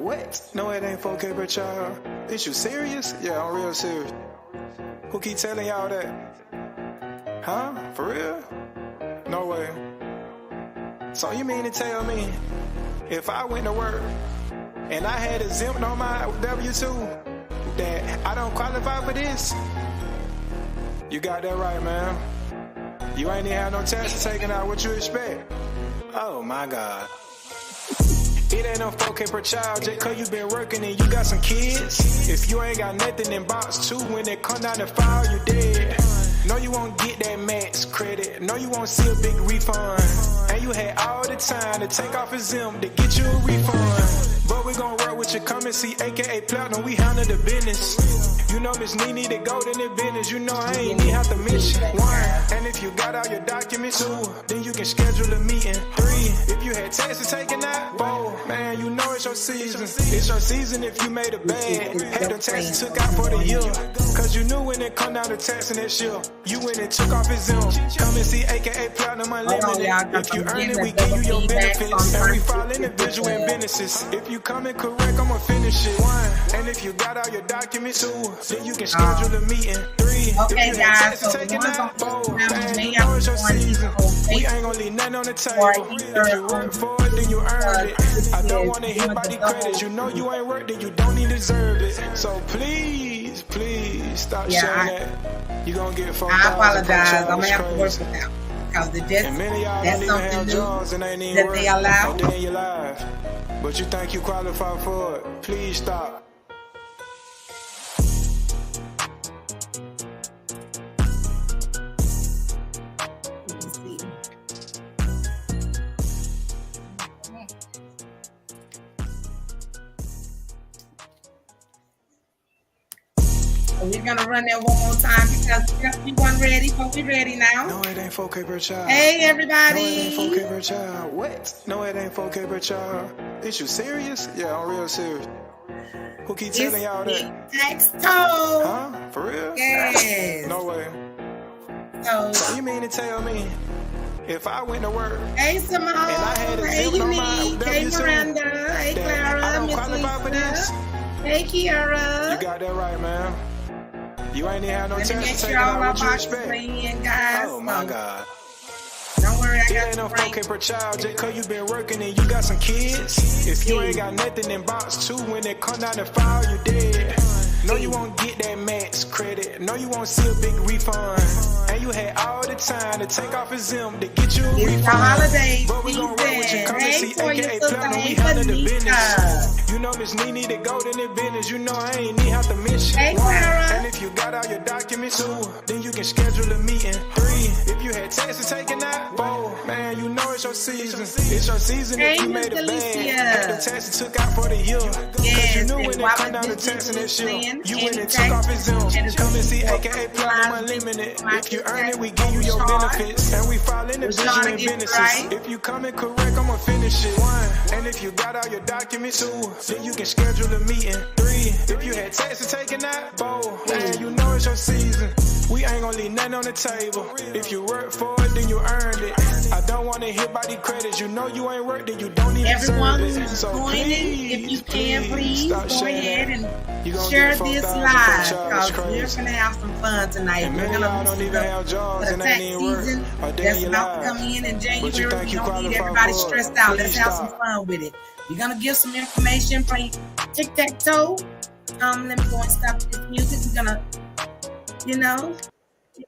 What? No, it ain't 4K per child. Is you serious? Yeah, I'm real serious. Who keep telling y'all that? Huh? For real? No way. So you mean to tell me if I went to work and I had exempt on my W-2 that I don't qualify for this? You got that right, man. You ain't even had no taxes taken out. What you expect? Oh my God. It ain't no 4K per child just cause you been working and you got some kids. If you ain't got nothing in box 2, when it come down to file, you dead. No, you won't get that max credit. No, you won't see a big refund. And you had all the time to take off exempt to get you a refund. But we gon' work with your currency, aka platinum, we handle the business. You know Miss Nene the gold in the business. You know I ain't even have to mention 1. And if you got all your documents 2, then you can schedule a meeting 3. If you had taxes taken out 4, man, you know it's your season. It's your season if you made a bad. Had the taxes took out for the year. Cause you knew when it come down to taxing that shit, you went and took off his Come and see aka platinum unlimited. If you earn it, we give you your benefits. And we file individual and businesses. If you come in correct, I'ma finish it 1. And if you got all your documents 2, then you can schedule a meeting 3. Okay, guys, so we ain't gonna leave nothing on the table. If you work for it, then you earn it. I don't wanna hit by the credits. You know you ain't worked, then you don't even deserve it. So please, please stop sharing that. You gonna get phone calls. I apologize. I'm gonna have to work with that because that's something new that they allow. Day in your life. But you think you qualify for it? Please stop. We're gonna run that one more time because we weren't ready, but we're ready now. No, it ain't 4K per child. Hey everybody. No, it ain't 4K per child. What? No, it ain't 4K per child. Is you serious? Yeah, I'm real serious. Who keep telling y'all that? TIK TAX TOE. Huh? For real? Yes. No way. So you mean to tell me if I went to work hey Simone, and I had a hey Unique, hey Miranda, hey Clara, I don't Miss qualify for this? Hey Kiara. You got that right, man. You ain't even had no taxes taken sure out. What you expect? Guys, oh my God. Don't worry, I got ain't no 4K per child just cause you been working and you got some kids. If you ain't got nothing in box 2, when it come down to file, you dead. No, you won't get that max credit. No, you won't see a big refund. And you had all the time to take off exempt to get you a refund. Holiday but we gon' roll with your currency, aka platinum, we handle the business. You know Miss Nene the gold in the business. You know I ain't even have to mention 1. And if you got all your documents 2, then you can schedule a meeting 3. If you had taxes taken out 4, man, you know it's your season. It's your season if you made a bad. Had the taxes took out for the year. Cause you knew when it come down to taxing that shit, you went and took off his Come and see aka platinum unlimited. If you earn it, we give you your benefits. And we file individual and businesses. If you come in correct, I'ma finish it 1. And if you got all your documents 2, then you can schedule a meeting 3. If you had taxes taken out 4, man, you know it's your season. We ain't gonna leave nothing on the table. If you work for it, then you earned it. I don't wanna hit by the credits. You know you ain't worked, then you don't even deserve it. So please, if you can, please go ahead and share this live because we're gonna have some fun tonight. We're gonna don't even have jobs and ain't even work. That's about to come in January. We don't need everybody stressed out. Let's have some fun with it. We're gonna give some information for TIK TAX TOE. Let me go and stop this music. We're gonna,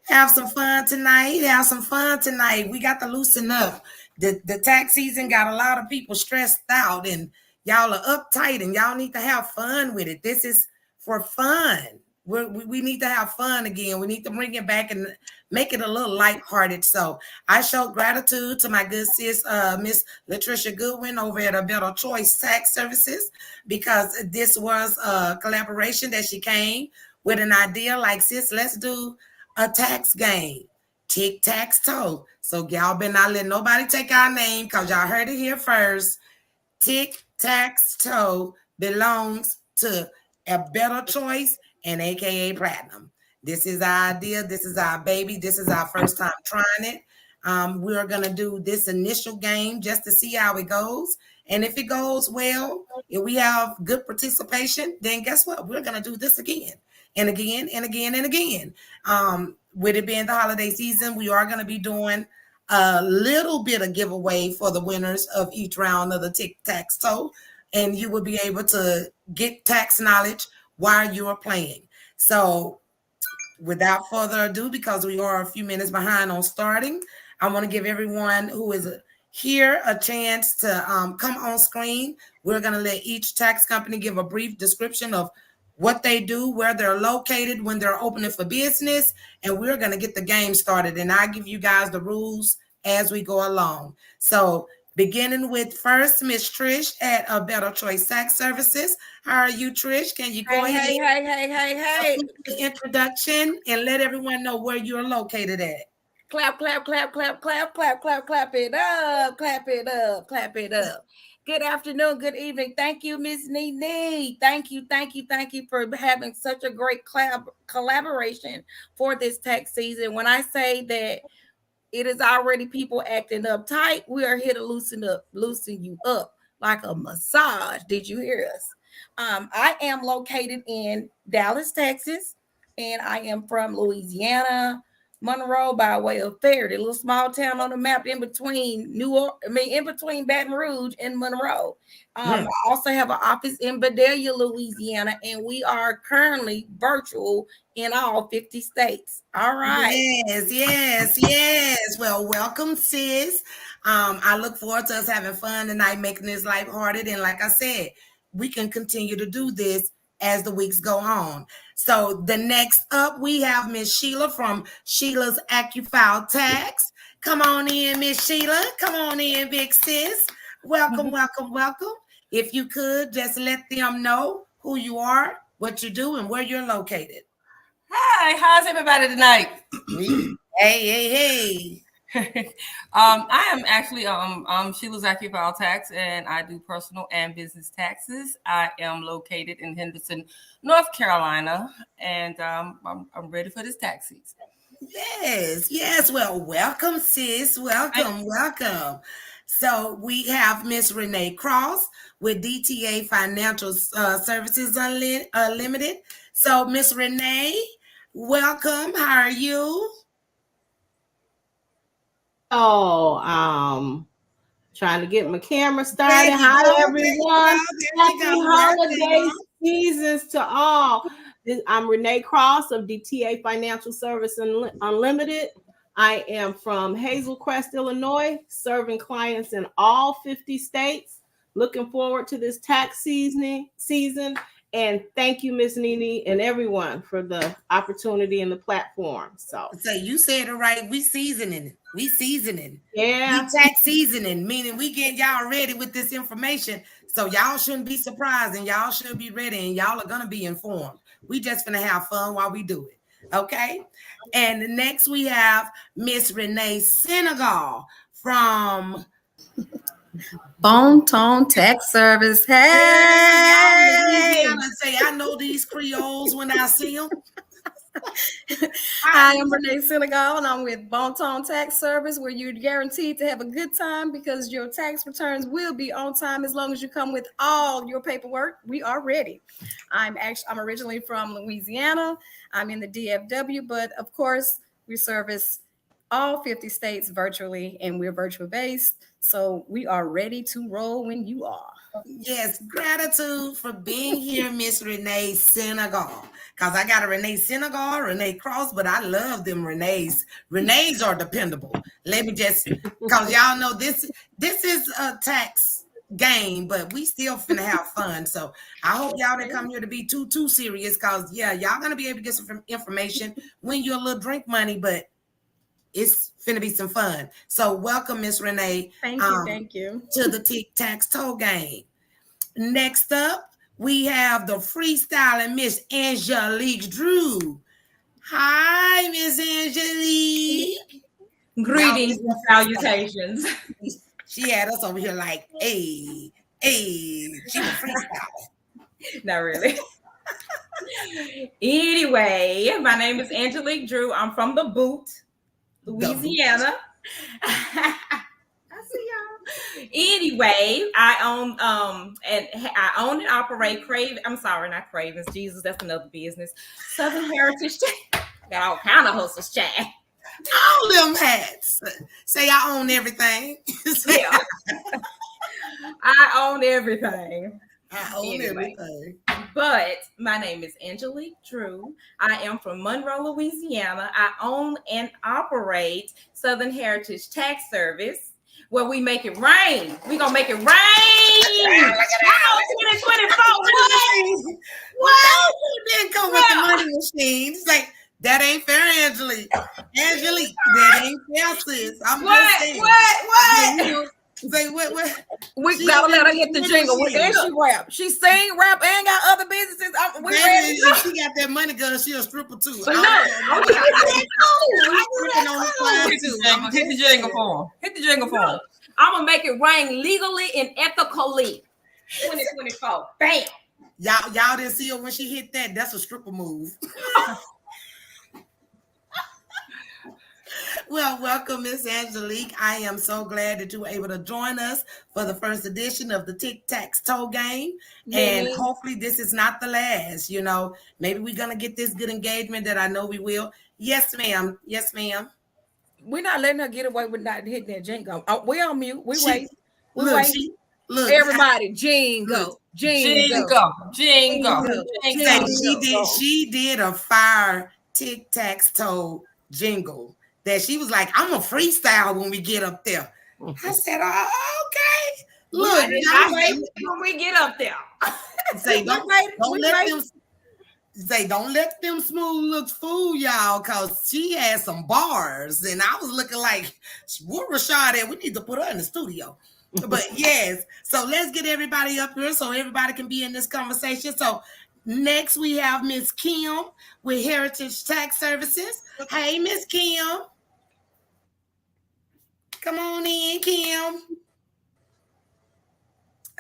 have some fun tonight. We got to loosen up. The tax season got a lot of people stressed out and y'all are uptight and y'all need to have fun with it. This is for fun. We need to have fun again. We need to bring it back and make it a little lighthearted. So I show gratitude to my good sis, Miss Latricia Goodwin over at A Better Choice Tax Services, because this was a collaboration that she came with an idea like, sis, let's do a tax game, TIK TAX TOE. So y'all better not let nobody take our name because y'all heard it here first. TIK TAX TOE belongs to A Better Choice and AKA Platinum. This is our idea. This is our baby. This is our first time trying it. We're going to do this initial game just to see how it goes. And if it goes well, if we have good participation, then guess what? We're going to do this again and again and again and again. With it being the holiday season, we are going to be doing a little bit of giveaway for the winners of each round of the TIK TAX TOE. And you will be able to get tax knowledge while you are playing. So without further ado, because we are a few minutes behind on starting, I want to give everyone who is here a chance to come on screen. We're going to let each tax company give a brief description of what they do, where they're located, when they're opening for business, and we're going to get the game started. And I give you guys the rules as we go along. So beginning with first, Miss Trish at A Better Choice Tax Services. How are you, Trish? Can you go ahead? Hey. The introduction and let everyone know where you're located at. Clap it up. Good afternoon, good evening. Thank you, Miss Nene. Thank you for having such a great collaboration for this tax season. When I say that it is already people acting uptight, we are here to loosen you up like a massage. Did you hear us? I am located in Dallas, Texas, and I am from Louisiana, Monroe by way of Faraday, a little small town on the map in between in between Baton Rouge and Monroe. I also have an office in Bedelia, Louisiana, and we are currently virtual in all 50 states. All right. Yes. Well, welcome, sis. I look forward to us having fun tonight, making this lighthearted. And like I said, we can continue to do this as the weeks go on. So the next up, we have Miss Sheila from Sheila's AccuFile Tax. Come on in, Miss Sheila. Come on in, big sis. Welcome. If you could just let them know who you are, what you do, and where you're located. Hi, how's everybody tonight? Hey. I am actually Sheila's AccuFile Tax, and I do personal and business taxes. I am located in Henderson, North Carolina, and I'm ready for this tax season. Yes. Well, welcome, sis. Welcome. So we have Miss Renee Cross with DTA Financial Services Unlimited. So Miss Renee, welcome. How are you? Trying to get my camera started. Hi, everyone. Happy holiday seasons to all. I'm Renee Cross of DTA Financial Service Unlimited. I am from Hazel Crest, Illinois, serving clients in all 50 states. Looking forward to this tax season. And thank you, Miss Nene, and everyone for the opportunity and the platform. So you said it right. We seasoning. Yeah. We tax seasoning, meaning we get y'all ready with this information. So y'all shouldn't be surprised and y'all should be ready and y'all are going to be informed. We just going to have fun while we do it. Okay. And next we have Miss Renee Senegal from Bon Ton Tax Service. Hey, I know these Creoles when I see them. I am Renee Senegal, and I'm with Bon Ton Tax Service, where you're guaranteed to have a good time because your tax returns will be on time as long as you come with all your paperwork. We are ready. I'm originally from Louisiana. I'm in the DFW, but of course, we service all 50 states virtually, and we're virtual based. So we are ready to roll when you are. Yes, gratitude for being here, Miss Renee Senegal. Because I got a Renee Senegal, Renee Cross, but I love them Renees. Renees are dependable. Let me just, because y'all know this is a tax game, but we still finna have fun. So I hope y'all didn't come here to be too serious, because y'all gonna be able to get some information, win you a little drink money, but it's finna be some fun. So welcome, Miss Renee. Thank you. To the TIK TAX TOE game. Next up, we have the freestyling Miss Angelique Drew. Hi, Miss Angelique. Greetings and salutations. She had us over here like, hey, she was freestyle. Not really. Anyway, my name is Angelique Drew. I'm from the Boot, Louisiana. I see y'all. Anyway, I own and operate Crave. I'm sorry, not Cravens. Jesus, that's another business. Southern Heritage. Got all kind of hustles, chat. All them hats. Say I own everything. Yeah. I own everything. I own everything. But my name is Angelique Drew. I am from Monroe, Louisiana. I own and operate Southern Heritage Tax Service, where we make it rain. We're going to make it rain. Look at that. 2024. What? You didn't come with the money machine. It's like, that ain't fair, Angelique. Angelique, that ain't fair, sis. I'm just saying. What? Say what? We gotta let her hit the jingle. And she rap. She sing, rap, and got other businesses. We ready. If she got that money, girl, she a stripper too. So no. Hit the jingle for him. Hit the jingle for him. I'm gonna make it rain legally and ethically. 2024. Bam. Y'all didn't see her when she hit that. That's a stripper move. Well, welcome, Miss Angelique. I am so glad that you were able to join us for the first edition of the TIK TAX TOE game. Yes. And hopefully this is not the last. You know, maybe we're going to get this good engagement that I know we will. Yes, ma'am. Yes, ma'am. We're not letting her get away with not hitting that jingle. We on mute. We wait. Look, everybody, jingle. She did a fire TIK TAX TOE jingle that she was like, I'm a freestyle when we get up there. I said, oh, okay. Look, when we get up there. Say, don't let them smooth looks fool y'all, because she had some bars and I was looking like, where Rashad at? We need to put her in the studio. But yes, so let's get everybody up here so everybody can be in this conversation. So next we have Miss Kim with Heritage Tax Services. Hey, Miss Kim. Come on in, Kim.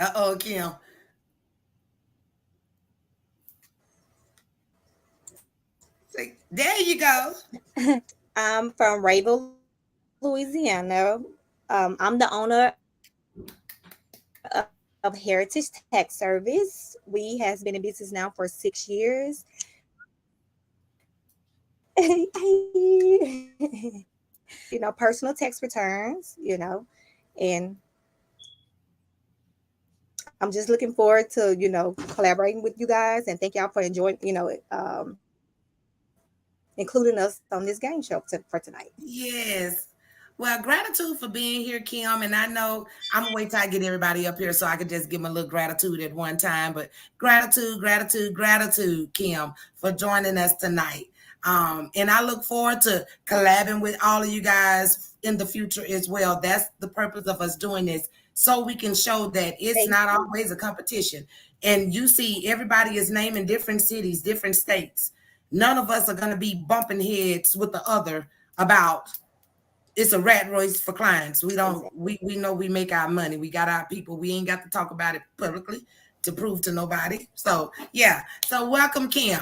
Uh-oh, Kim. There you go. I'm from Rayville, Louisiana. I'm the owner of Heritage Tax Service. We has been in business now for 6 years. Personal tax returns, and I'm just looking forward to, collaborating with you guys, and thank y'all for enjoying, including us on this game show for tonight. Yes. Well, gratitude for being here, Kim. And I know I'm going to wait till I get everybody up here so I can just give them a little gratitude at one time. But gratitude, Kim, for joining us tonight. And I look forward to collabing with all of you guys in the future as well. That's the purpose of us doing this, so we can show that it's not always a competition. And you see, everybody is naming different cities, different states. None of us are going to be bumping heads with the other about it's a rat race for clients. We don't, we know we make our money. We got our people. We ain't got to talk about it publicly to prove to nobody. So yeah. So welcome, Kim.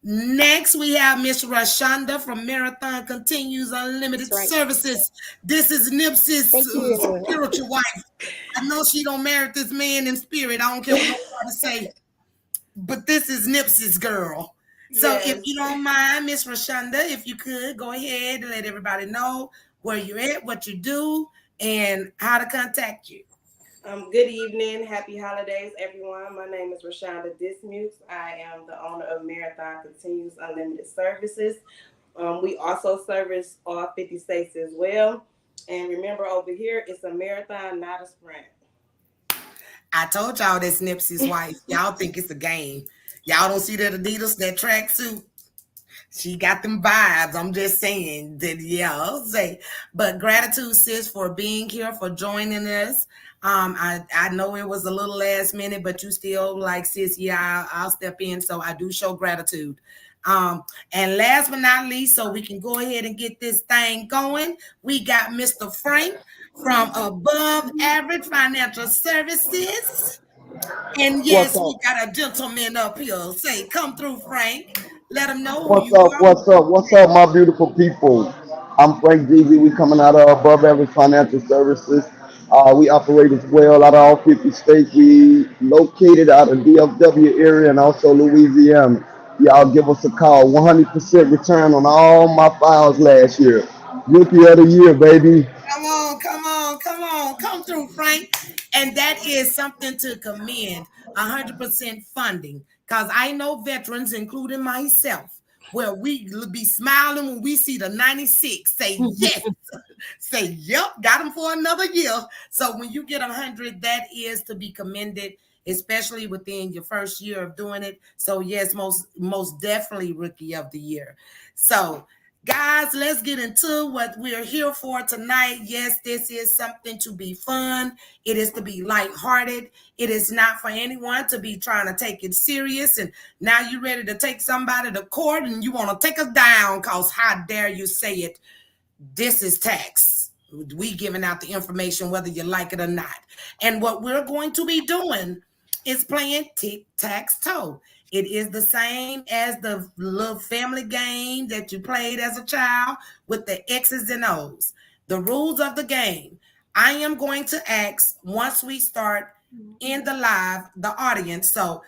Next, we have Miss Rashonda from Marathon Continues Unlimited Services. This is Nipsey's spiritual wife. I know she don't merit this man in spirit. I don't care what nobody say, but this is Nipsey's girl. So if you don't mind, Miss Rashonda, if you could go ahead and let everybody know where you're at, what you do, and how to contact you. Good evening. Happy holidays, everyone. My name is Rashonda Dismukes. I am the owner of Marathon Continues Unlimited Services. We also service all 50 states as well. And remember, over here, it's a marathon, not a sprint. I told y'all that's Nipsey's wife. Y'all think it's a game. Y'all don't see that Adidas, that tracksuit? She got them vibes. I'm just saying that, I'll say. But gratitude, sis, for being here, for joining us. I know it was a little last minute, but you still like, sis, I'll step in. So I do show gratitude. And last but not least, so we can go ahead and get this thing going, we got Mr. Frank from Above Average Financial Services. And yes, we got a gentleman up here. Say, come through, Frank. Let them know who you are. What's up, my beautiful people? I'm Frank DZ. We coming out of Above Average Financial Services. We operate as well out of all 50 states. We located out of DFW area and also Louisiana. Y'all give us a call. 100% return on all my files last year. Rookie of the year, baby. Come on, come on, come on. Come through, Frank. And that is something to commend. 100% funding. Because I know veterans, including myself, where we be smiling when we see the 96 say yes. Say, yep, got them for another year. So when you get 100, that is to be commended, especially within your first year of doing it. So yes, most definitely rookie of the year. So guys, let's get into what we're here for tonight. Yes, this is something to be fun. It is to be lighthearted. It is not for anyone to be trying to take it serious. And now you're ready to take somebody to court and you want to take us down because how dare you say it? This is tax. We giving out the information whether you like it or not. And what we're going to be doing is playing TIK TAX TOE. It is the same as the little family game that you played as a child with the X's and O's. The rules of the game. I am going to ask once we start in the live, the audience. So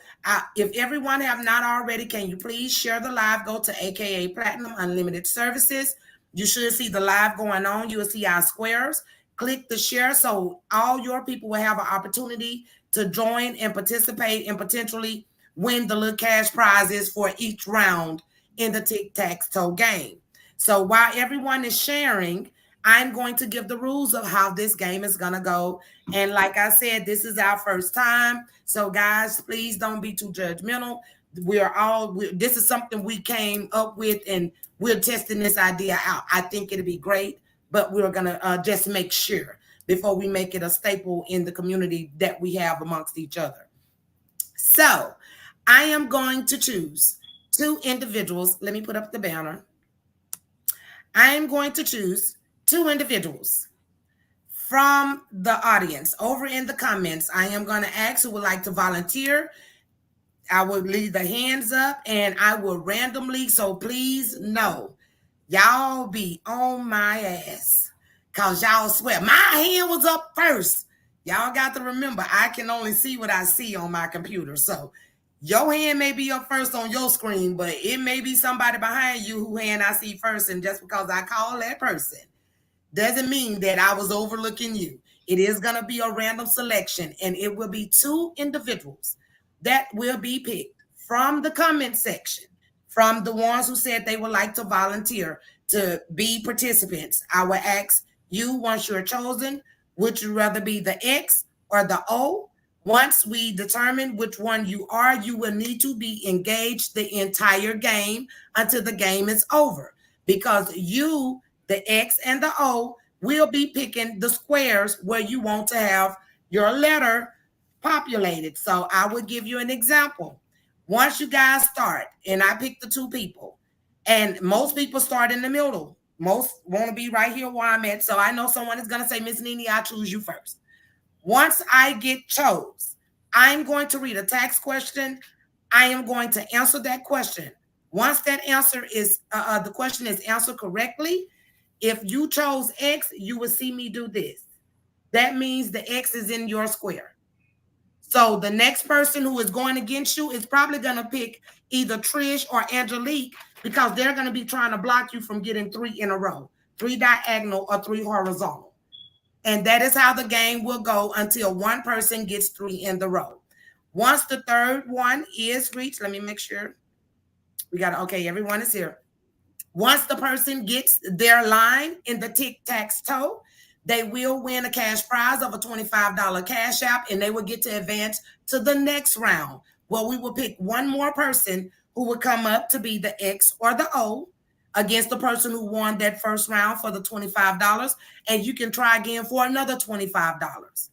if everyone have not already, can you please share the live? Go to AKA Platinum Unlimited Services. You should see the live going on. You will see our squares. Click the share so all your people will have an opportunity to join and participate and potentially win the little cash prizes for each round in the TIK TAX TOE game. So while everyone is sharing, I'm going to give the rules of how this game is going to go. And like I said, this is our first time. So guys, please don't be too judgmental. This is something we came up with and we're testing this idea out. I think it'll be great, but we're going to just make sure before we make it a staple in the community that we have amongst each other. So I am going to choose two individuals. Let me put up the banner. I am going to choose two individuals from the audience. Over in the comments, I am going to ask who would like to volunteer. I will leave the hands up and I will randomly. So please know, y'all be on my ass because y'all swear my hand was up first. Y'all got to remember, I can only see what I see on my computer. So your hand may be up first on your screen, but it may be somebody behind you who hand I see first. And just because I call that person doesn't mean that I was overlooking you. It is going to be a random selection and it will be two individuals that will be picked from the comment section, from the ones who said they would like to volunteer to be participants. I will ask you, once you're chosen, would you rather be the X or the O? Once we determine which one you are, you will need to be engaged the entire game until the game is over, because you, the X and the O, will be picking the squares where you want to have your letter populated. So I will give you an example. Once you guys start, and I pick the two people, and most people start in the middle. Most want to be right here where I'm at. So I know someone is going to say, Miss Nene, I choose you first. Once I get chose, I'm going to read a tax question. I am going to answer that question. Once that answer is, the question is answered correctly, if you chose X, you will see me do this. That means the X is in your square. So the next person who is going against you is probably going to pick either Trish or Angelique, because they're going to be trying to block you from getting three in a row, three diagonal or three horizontal. And that is how the game will go until one person gets three in the row. Once the third one is reached, let me make sure we got, okay, everyone is here. Once the person gets their line in the TIK TAX TOE, they will win a cash prize of a $25 cash app, and they will get to advance to the next round, where we will pick one more person who will come up to be the X or the O against the person who won that first round for the $25, and you can try again for another $25.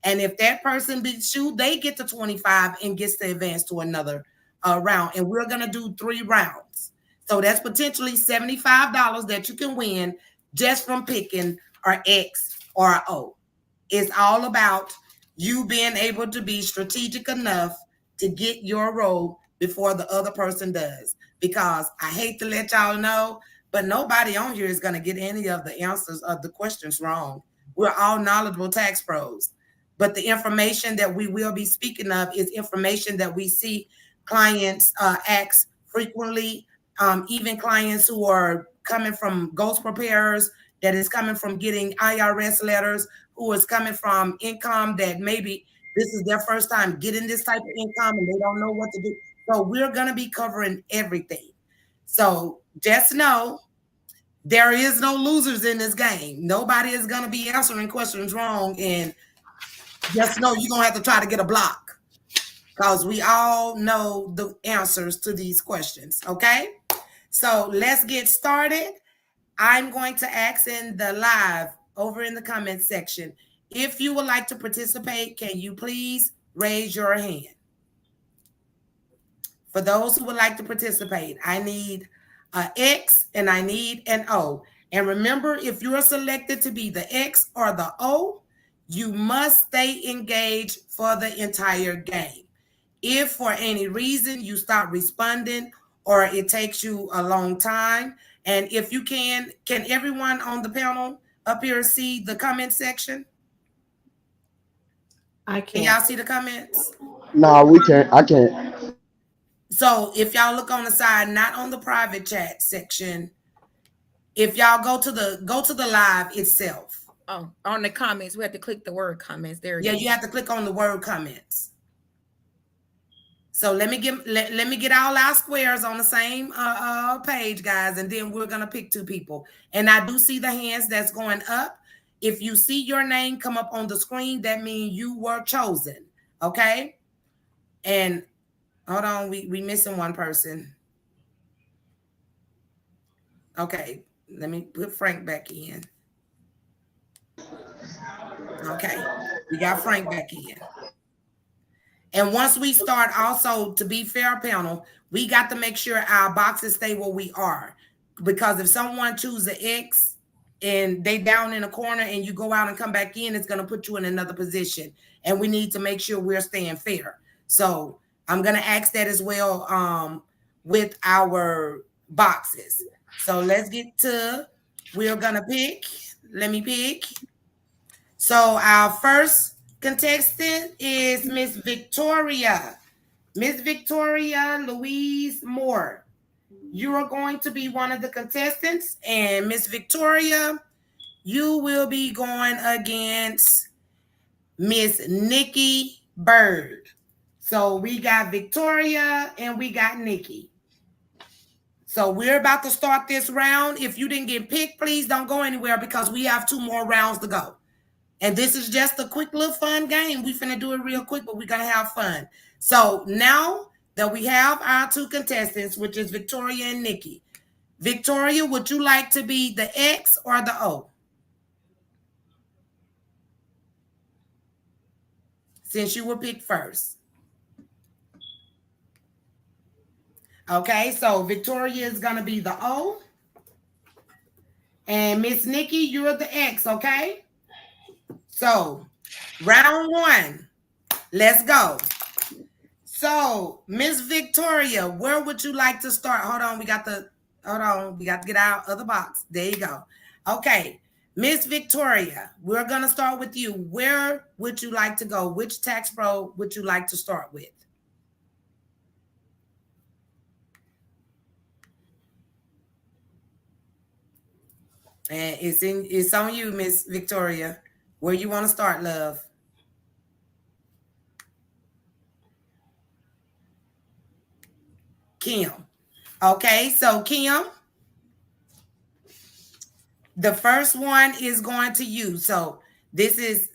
And if that person beats you, they get the 25 and gets to advance to another round. And we're going to do 3 rounds. So that's potentially $75 that you can win just from picking or X or O. It's all about you being able to be strategic enough to get your role before the other person does. Because I hate to let y'all know, but nobody on here is going to get any of the answers of the questions wrong. We're all knowledgeable tax pros. But the information that we will be speaking of is information that we see clients ask frequently, even clients who are coming from ghost preparers, that is coming from getting IRS letters, who is coming from income that maybe this is their first time getting this type of income and they don't know what to do. So we're going to be covering everything. So just know there is no losers in this game. Nobody is going to be answering questions wrong. And just know you're going to have to try to get a block because we all know the answers to these questions. Okay. So let's get started. I'm going to ask in the live over in the comments section. If you would like to participate, can you please raise your hand? For those who would like to participate, I need an X and I need an O. And remember, if you're selected to be the X or the O, you must stay engaged for the entire game. If for any reason you stop responding or it takes you a long time, and if you can everyone on the panel up here see the comment section? I Can can't. y'all see the comments? No, we can't. I can't. So if y'all look on the side, not on the private chat section, if y'all go to the live itself. Oh, on the comments, we have to click the word comments. There. Yeah, you have to click on the word comments. So let me get all our squares on the same page, guys, and then we're gonna pick two people. And I do see the hands that's going up. If you see your name come up on the screen, that means you were chosen. Okay. And hold on, we missing one person. Okay, let me put Frank back in. Okay, we got Frank back in. And once we start, also, to be fair, panel, we got to make sure our boxes stay where we are. Because if someone chooses an X and they down in a corner and you go out and come back in, it's going to put you in another position. And we need to make sure we're staying fair. So I'm going to ask that as well with our boxes. So let's get to, we're going to pick. Let me pick. So our first contestant is Miss Victoria. Miss Victoria Louise Moore. You are going to be one of the contestants. And Miss Victoria, you will be going against Miss Nikki Bird. So we got Victoria and we got Nikki. So we're about to start this round. If you didn't get picked, please don't go anywhere because we have 2 more rounds to go. And this is just a quick little fun game. We're finna do it real quick, but we're gonna have fun. So now that we have our 2 contestants, which is Victoria and Nikki. Victoria, would you like to be the X or the O? Since you were picked first. Okay, so Victoria is gonna be the O. And Miss Nikki, you're the X, okay? So round 1, let's go. So, Miss Victoria, where would you like to start? Hold on, we got to get out of the box. There you go. Okay, Miss Victoria, we're going to start with you. Where would you like to go? Which tax pro would you like to start with? And it's on you, Miss Victoria. Where you want to start, love? Kim. Okay, so Kim, the first one is going to you. So this is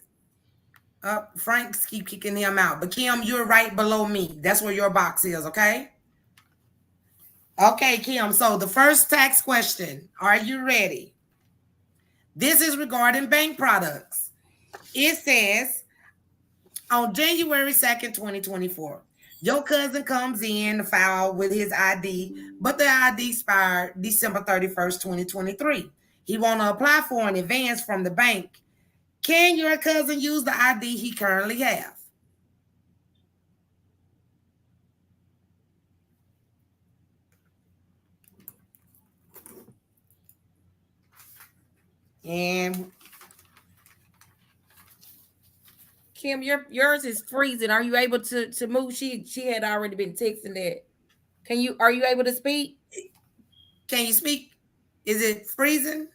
Frank's keep kicking him out. But Kim, you're right below me. That's where your box is, okay? Okay, Kim. So the first tax question. Are you ready? This is regarding bank products. It says, on January 2nd, 2024, your cousin comes in to file with his ID, but the ID expired December 31st, 2023. He want to apply for an advance from the bank. Can your cousin use the ID he currently have? And Kim, yours is freezing. Are you able to move? She had already been texting that. Are you able to speak? Can you speak? Is it freezing?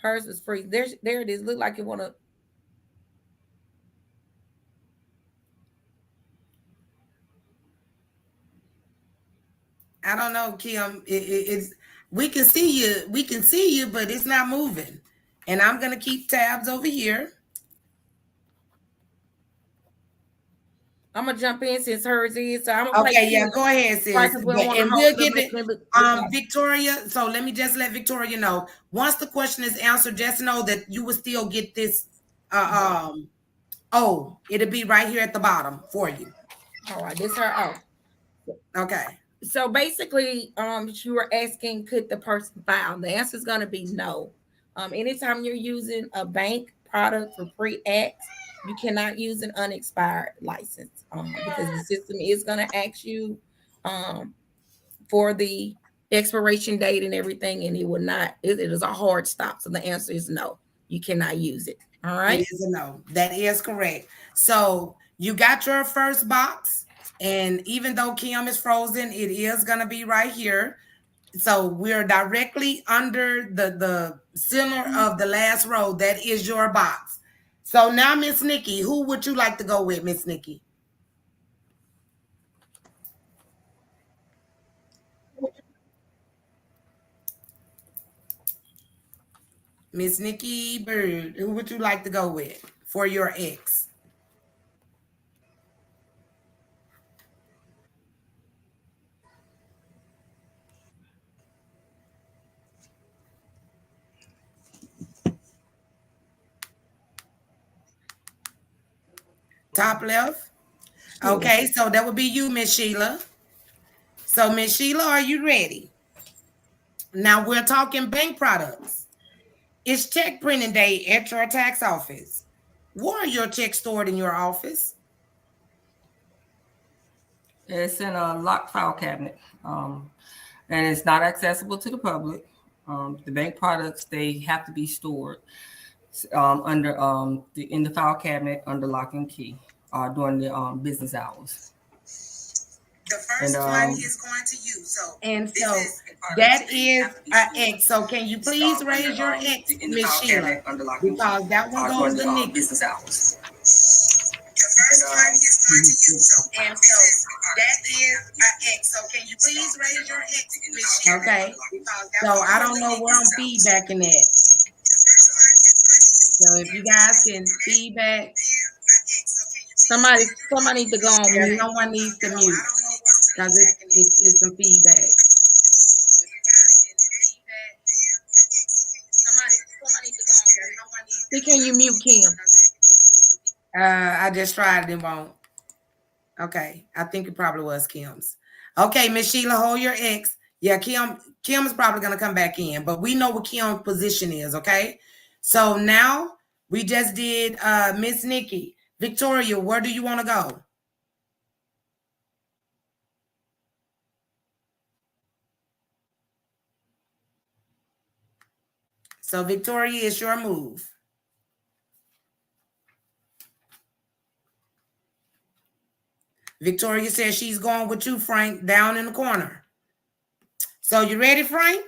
Hers is freezing. There it is. Look like it wanna. I don't know, Kim. It's we can see you. We can see you, but it's not moving. And I'm gonna keep tabs over here. I'm gonna jump in since hers is. So I'm gonna play. Okay, yeah, go ahead, sis. Right, 'cause we don't want to And hold we'll it up, give it making it look Victoria. So let me just let Victoria know. Once the question is answered, just know that you will still get this. It'll be right here at the bottom for you. All right, this her. Okay. So basically, you were asking, could the person file? The answer is going to be no. Anytime you're using a bank product for pre-X, you cannot use an unexpired license because the system is going to ask you for the expiration date and everything, and it will not. It is a hard stop. So the answer is no. You cannot use it. All right. It is a no. That is correct. So you got your first box. And even though Kim is frozen, it is going to be right here. So we're directly under the center of the last row. That is your box. So now, Miss Nikki, who would you like to go with, Miss Nikki? Miss Nikki Bird, who would you like to go with for your ex? Top left. Okay, so that would be you, Miss Sheila. So, Miss Sheila, are you ready? Now we're talking bank products. It's check printing day at your tax office. Where are your checks stored in your office? It's in a locked file cabinet, and it's not accessible to the public. The bank products, they have to be stored under in the file cabinet under lock and key during the business hours. The first one is going to you. So that is an X. So can you please raise your X, Miss Sheila? Because that one goes to Nikki. Business hours. The first one is going to you. And so that is an X. So can you please raise your X, Miss Sheila? Okay. So I don't know where I'm feedbacking at. So if you guys can feedback. Somebody needs to go on mute. Someone needs to mute because it's some feedback. See, can you mute Kim? I just tried it and won't. Okay, I think it probably was Kim's. Okay, Miss Sheila, hold your X. Yeah, Kim is probably gonna come back in, but we know what Kim's position is. Okay, so now we just did Miss Nikki. Victoria, where do you want to go? So Victoria, it's your move. Victoria says she's going with you, Frank, down in the corner. So you ready, Frank?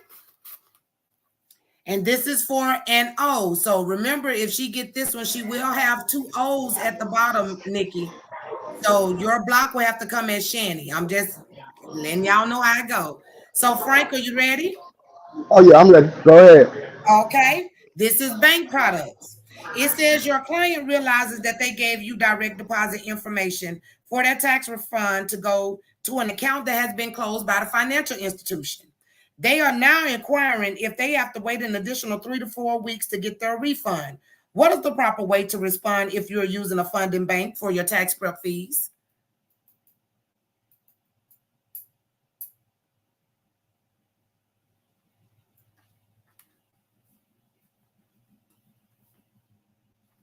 And this is for an O. So remember, if she get this one, she will have two O's at the bottom, Nikki. So your block will have to come as Shani. I'm just letting y'all know how it go. So Frank, are you ready? Oh yeah, I'm ready. Go ahead. Okay. This is bank products. It says your client realizes that they gave you direct deposit information for their tax refund to go to an account that has been closed by the financial institution. They are now inquiring if they have to wait an additional 3 to 4 weeks to get their refund. What is the proper way to respond if you're using a funding bank for your tax prep fees?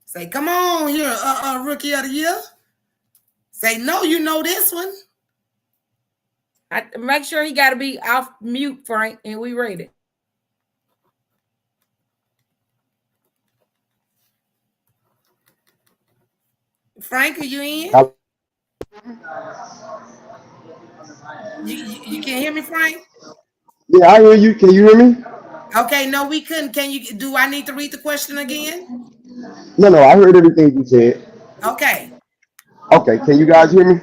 Say, come on here, rookie of the year. Say, no, you know this one. Make sure he got to be off mute, Frank, and we ready. Frank, are you in? You can hear me, Frank? Yeah, I hear you. Can you hear me? Okay, no, we couldn't. Can you? Do I need to read the question again? No, I heard everything you said. Okay. Okay, can you guys hear me?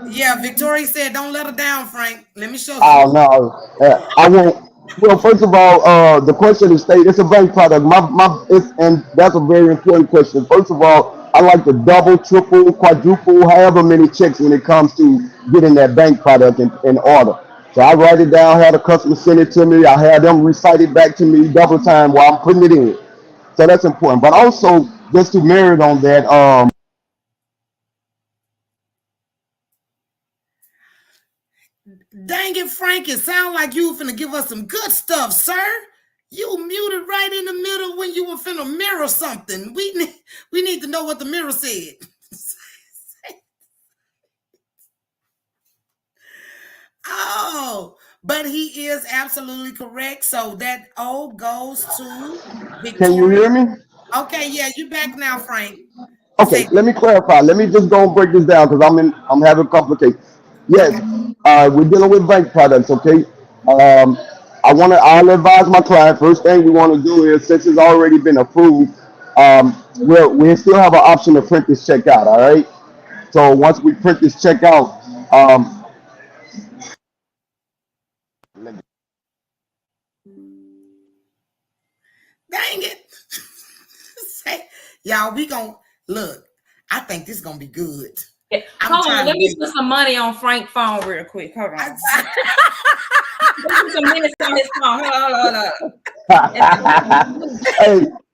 Yeah, Victoria said, "Don't let her down, Frank. Let me show Oh some." no, I won't. Well, first of all, the question is state it's a bank product. And that's a very important question. First of all, I like to double, triple, quadruple, however many checks when it comes to getting that bank product in order. So I write it down, have the customer send it to me. I have them recite it back to me double time while I'm putting it in. So that's important. But also, just to merit on that, Dang it, Frank! It sound like you were finna give us some good stuff, sir. You muted right in the middle when you were finna mirror something. We need to know what the mirror said. Oh, but he is absolutely correct. So that O goes to can you Victoria. hear me? Okay, yeah, you back now, Frank. Okay, let me clarify. Let me just go and break this down because I'm having complications. Yes, we're dealing with bank products. Okay, I'll advise my client. First thing we want to do is since it's already been approved, we still have an option to print this check out. All right. So once we print this check out, Dang it. Say, y'all, we gonna look. I think this is gonna be good. Yeah. Hold on, let me put some money on Frank's phone real quick. Hold on. Let me put some minutes on his phone. Hold on.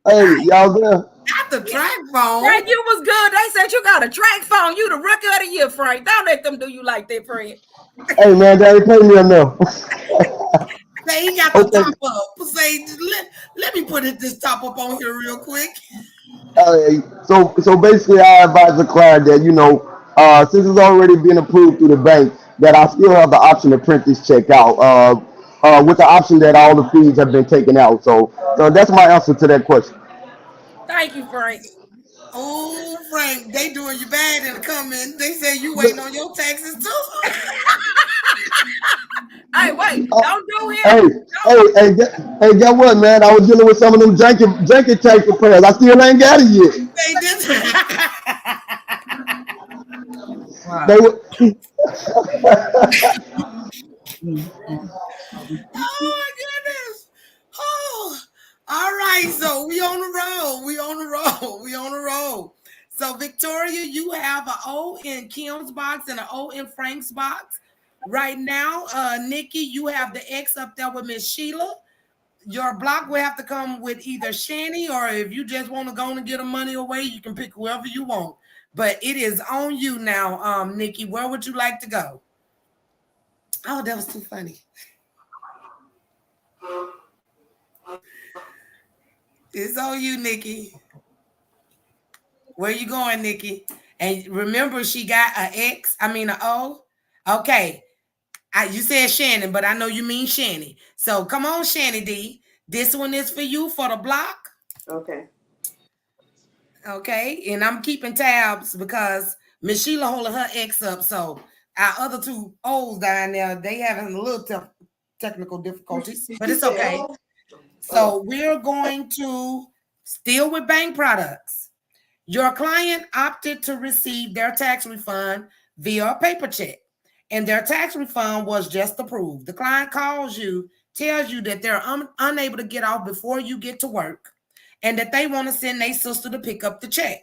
hey, y'all there? Got the track phone. Frank, you was good. They said you got a track phone. You the rookie of the year, Frank. Don't let them do you like that, Frank. Hey man, daddy, pay me enough. Say he got the top up. Say let me put this top up on here real quick. So basically, I advise the client that since it's already been approved through the bank, that I still have the option to print this check out. With the option that all the fees have been taken out. So that's my answer to that question. Thank you, Frank. Oh, Frank, they doing you bad in the comments. They say you waiting on your taxes too. Hey, wait, don't do him. Hey, get what, man? I was dealing with some of them janky tax repairs. I still ain't got it yet. They did. Wow. They were, Oh my goodness. Oh, all right. So we on the roll. We on the roll. We on the roll. So Victoria, you have an O in Kim's box and an O in Frank's box. Right now, Nikki, you have the X up there with Miss Sheila. Your block will have to come with either Shani, or if you just want to go and get the money away, you can pick whoever you want. But it is on you now, Nikki. Where would you like to go? Oh, that was too funny. It's on you, Nikki. Where you going, Nikki? And remember, she got an O. Okay. You said Shannon, but I know you mean Shani. So come on, Shani D. This one is for you for the block. Okay. Okay. And I'm keeping tabs because Miss Sheila holding her X up. So our other two O's down there, they having a little technical difficulties, but it's okay. So we're going to still with bank products. Your client opted to receive their tax refund via a paper check, and their tax refund was just approved. The client calls you, tells you that they're unable to get off before you get to work, and that they want to send their sister to pick up the check.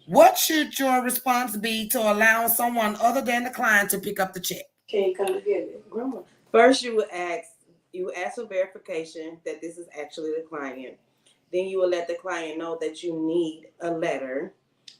What should your response be to allow someone other than the client to pick up the check? Can you come to get it, Grandma? First, you would ask for verification that this is actually the client. Then you will let the client know that you need a letter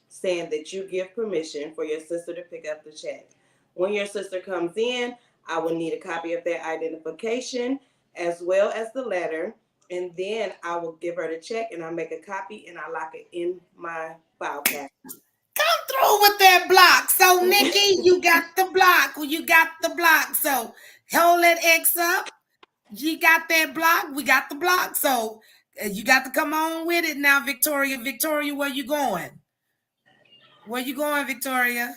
saying that you give permission for your sister to pick up the check. When your sister comes in, I will need a copy of their identification as well as the letter. And then I will give her the check and I make a copy and I lock it in my file cabinet. Come through with that block. So, Nikki, you got the block. You got the block. So, hold that X up. You got that block. We got the block. So, you got to come on with it now, Victoria. Victoria, where you going? Where you going, Victoria?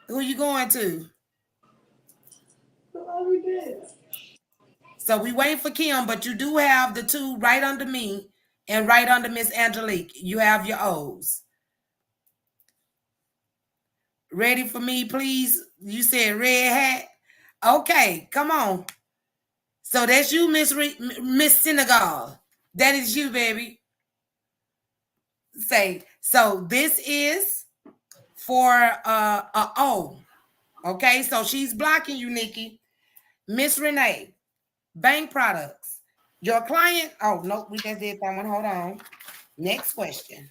Who you going to? So we wait for Kim, but you do have the two right under me and right under Miss Angelique. You have your O's. Ready for me, please? You said red hat. Okay, come on. So that's you, Miss Senegal. That is you, baby. Say, so this is for a O. Okay, so she's blocking you, Nikki. Miss Renee, bank products. Your client, oh no, we just did that one. Hold on. Next question.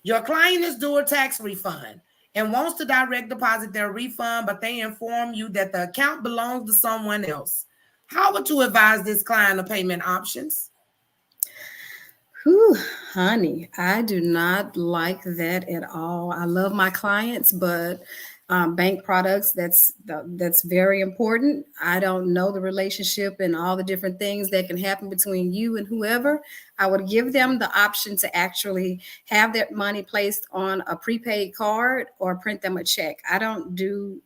Your client is due a tax refund and wants to direct deposit their refund, but they inform you that the account belongs to someone else. How would you advise this client of payment options? Whew, honey, I do not like that at all. I love my clients, but bank products, that's very important. I don't know the relationship and all the different things that can happen between you and whoever. I would give them the option to actually have their money placed on a prepaid card or print them a check. I don't do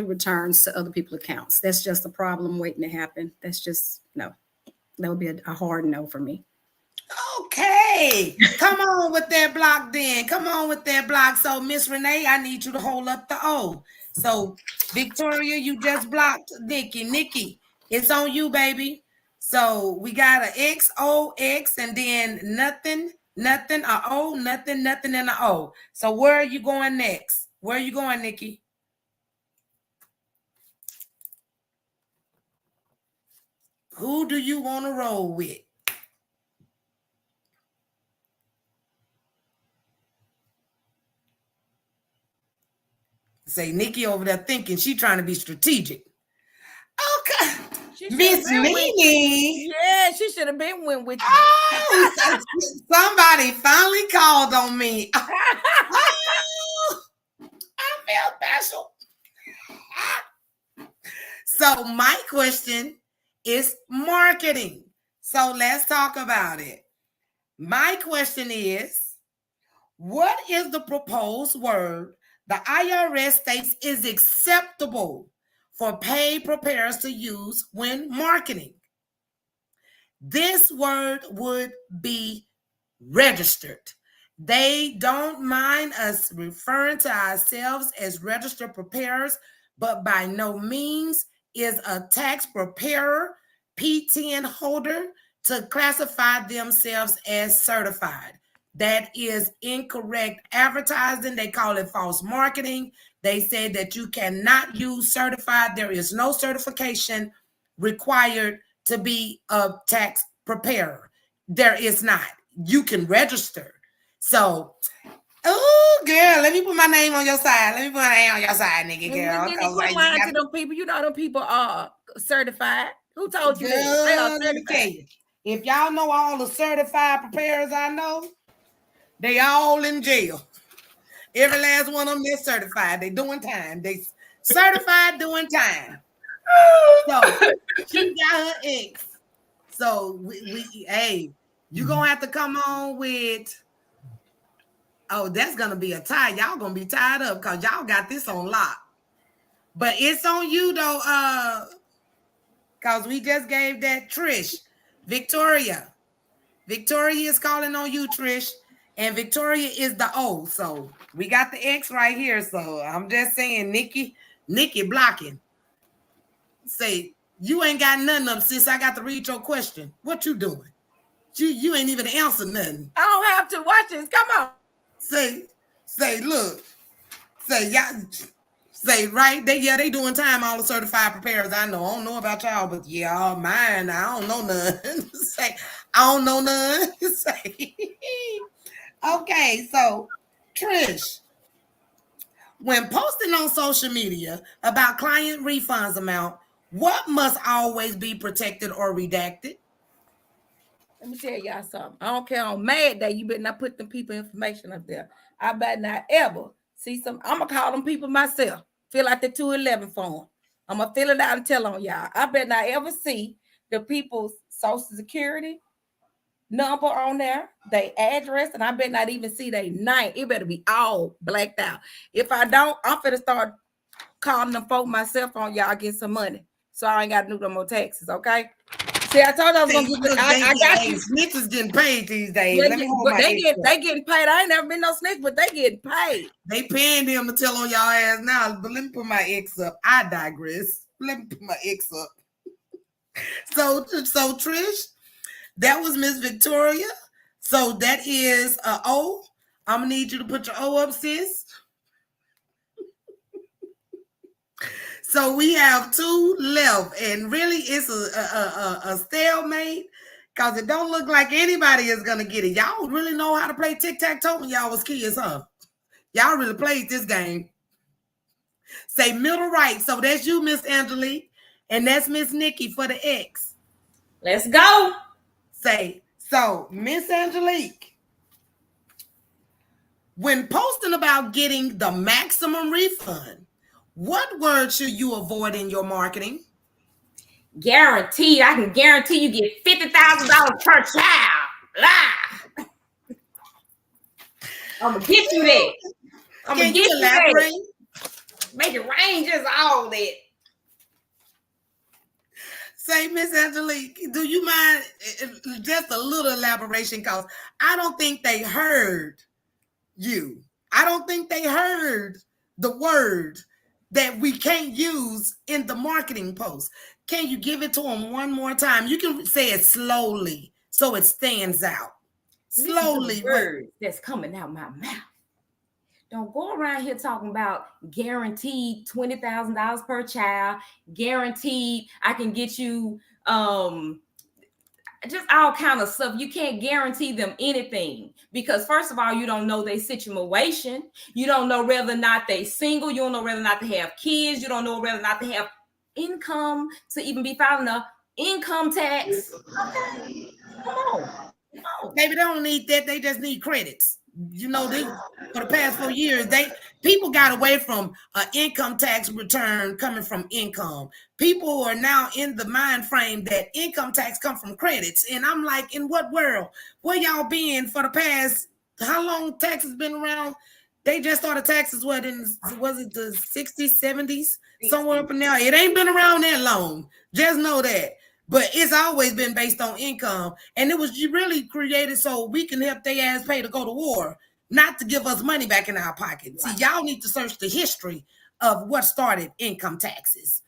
returns to other people's accounts. That's just a problem waiting to happen. That's just no. That would be a hard no for me. Okay, come on with that block then. Come on with that block. So, Miss Renee, I need you to hold up the O. So, Victoria, you just blocked Nikki. Nikki, it's on you, baby. So, we got an X, O, X, and then nothing, a O, nothing, and an O. So, where are you going next? Where are you going, Nikki? Who do you want to roll with? Say, Nikki over there thinking she trying to be strategic. Okay. Miss Mimi. Yeah, she should have been went with you. Oh, somebody finally called on me. Oh, I feel special. So my question is marketing. So let's talk about it. My question is, what is the proposed word the IRS states is acceptable for paid preparers to use when marketing? This word would be registered. They don't mind us referring to ourselves as registered preparers, but by no means is a tax preparer, P10 holder, to classify themselves as certified. That is incorrect advertising. They call it false marketing. They say that you cannot use certified. There is no certification required to be a tax preparer. There is not. You can register. So, oh, girl, let me put my name on your side. Let me put my name on your side, nigga, girl. Quit lying to them people. You know them people are certified. Who told you that? They are certified. If y'all know all the certified preparers I know, they all in jail. Every last one of them, they're certified. They doing time. They certified doing time. So she got her ex. So hey, you gonna have to come on with. Oh, that's gonna be a tie. Y'all gonna be tied up because y'all got this on lock. But it's on you though, because we just gave that Trish, Victoria. Victoria is calling on you, Trish, and Victoria is the O. So we got the X right here. So I'm just saying, Nikki blocking. Say you ain't got nothing up, sis. I got to read your question. What you doing? You ain't even answer nothing. I don't have to watch this. Come on. Say, look. Say, y'all. Say, right? They doing time, all the certified preparers I know. I don't know about y'all, but yeah, mine, I don't know none. Say, I don't know none. Say, okay, so, Trish, when posting on social media about client refunds amount, what must always be protected or redacted? Let me tell y'all something. I don't care on Mad Day. You better not put them people information up there. I better not ever see some. I'm going to call them people myself. Fill out the 211 form. I'm going to fill it out and tell on y'all. I better not ever see the people's social security, number on there, their address, and I better not even see their name. It better be all blacked out. If I don't, I'm finna start calling them folk myself on y'all get some money. So I ain't got to do no more taxes, okay? See, I told you I was gonna get I got you. Snitch is getting paid these days. They getting paid. I ain't never been no snitch, but they getting paid. They paying them to tell on y'all ass now. But let me put my X up. I digress. Let me put my X up. So Trish, that was Miss Victoria. So that is a O. I'm gonna need you to put your O up, sis. So we have 2 left, and really it's a stalemate because it don't look like anybody is gonna get it. Y'all really know how to play tic tac toe when y'all was kids, huh? Y'all really played this game. Say middle right. So that's you, Miss Angelique, and that's Miss Nikki for the X. Let's go. Say so, Miss Angelique. When posting about getting the maximum refund, what word should you avoid in your marketing? Guaranteed. I can guarantee you get $50,000 per child. Lie. I'm gonna get you that. I'm gonna get you that. Make it rain, just all that. Say, Miss Angelique, do you mind just a little elaboration? Because I don't think they heard you. I don't think they heard the word that we can't use in the marketing post. Can you give it to them one more time? You can say it slowly so it stands out. Slowly. Words that's coming out my mouth. Don't go around here talking about guaranteed $20,000 per child, guaranteed I can get you just all kind of stuff. You can't guarantee them anything because first of all, you don't know their situation. You don't know whether or not they single. You don't know whether or not they have kids. You don't know whether or not they have income to even be filing a income tax. Okay, come on. Maybe they don't need that. They just need credits. You know, for the past 4 years, people got away from an income tax return coming from income. People are now in the mind frame that income tax come from credits. And I'm like, in what world? Where y'all been for the past, how long taxes been around? They just started taxes, was it the 60s, 70s? Somewhere up in there. It ain't been around that long. Just know that. But it's always been based on income. And it was really created so we can help their ass pay to go to war, not to give us money back in our pocket. Right. See, y'all need to search the history of what started income taxes.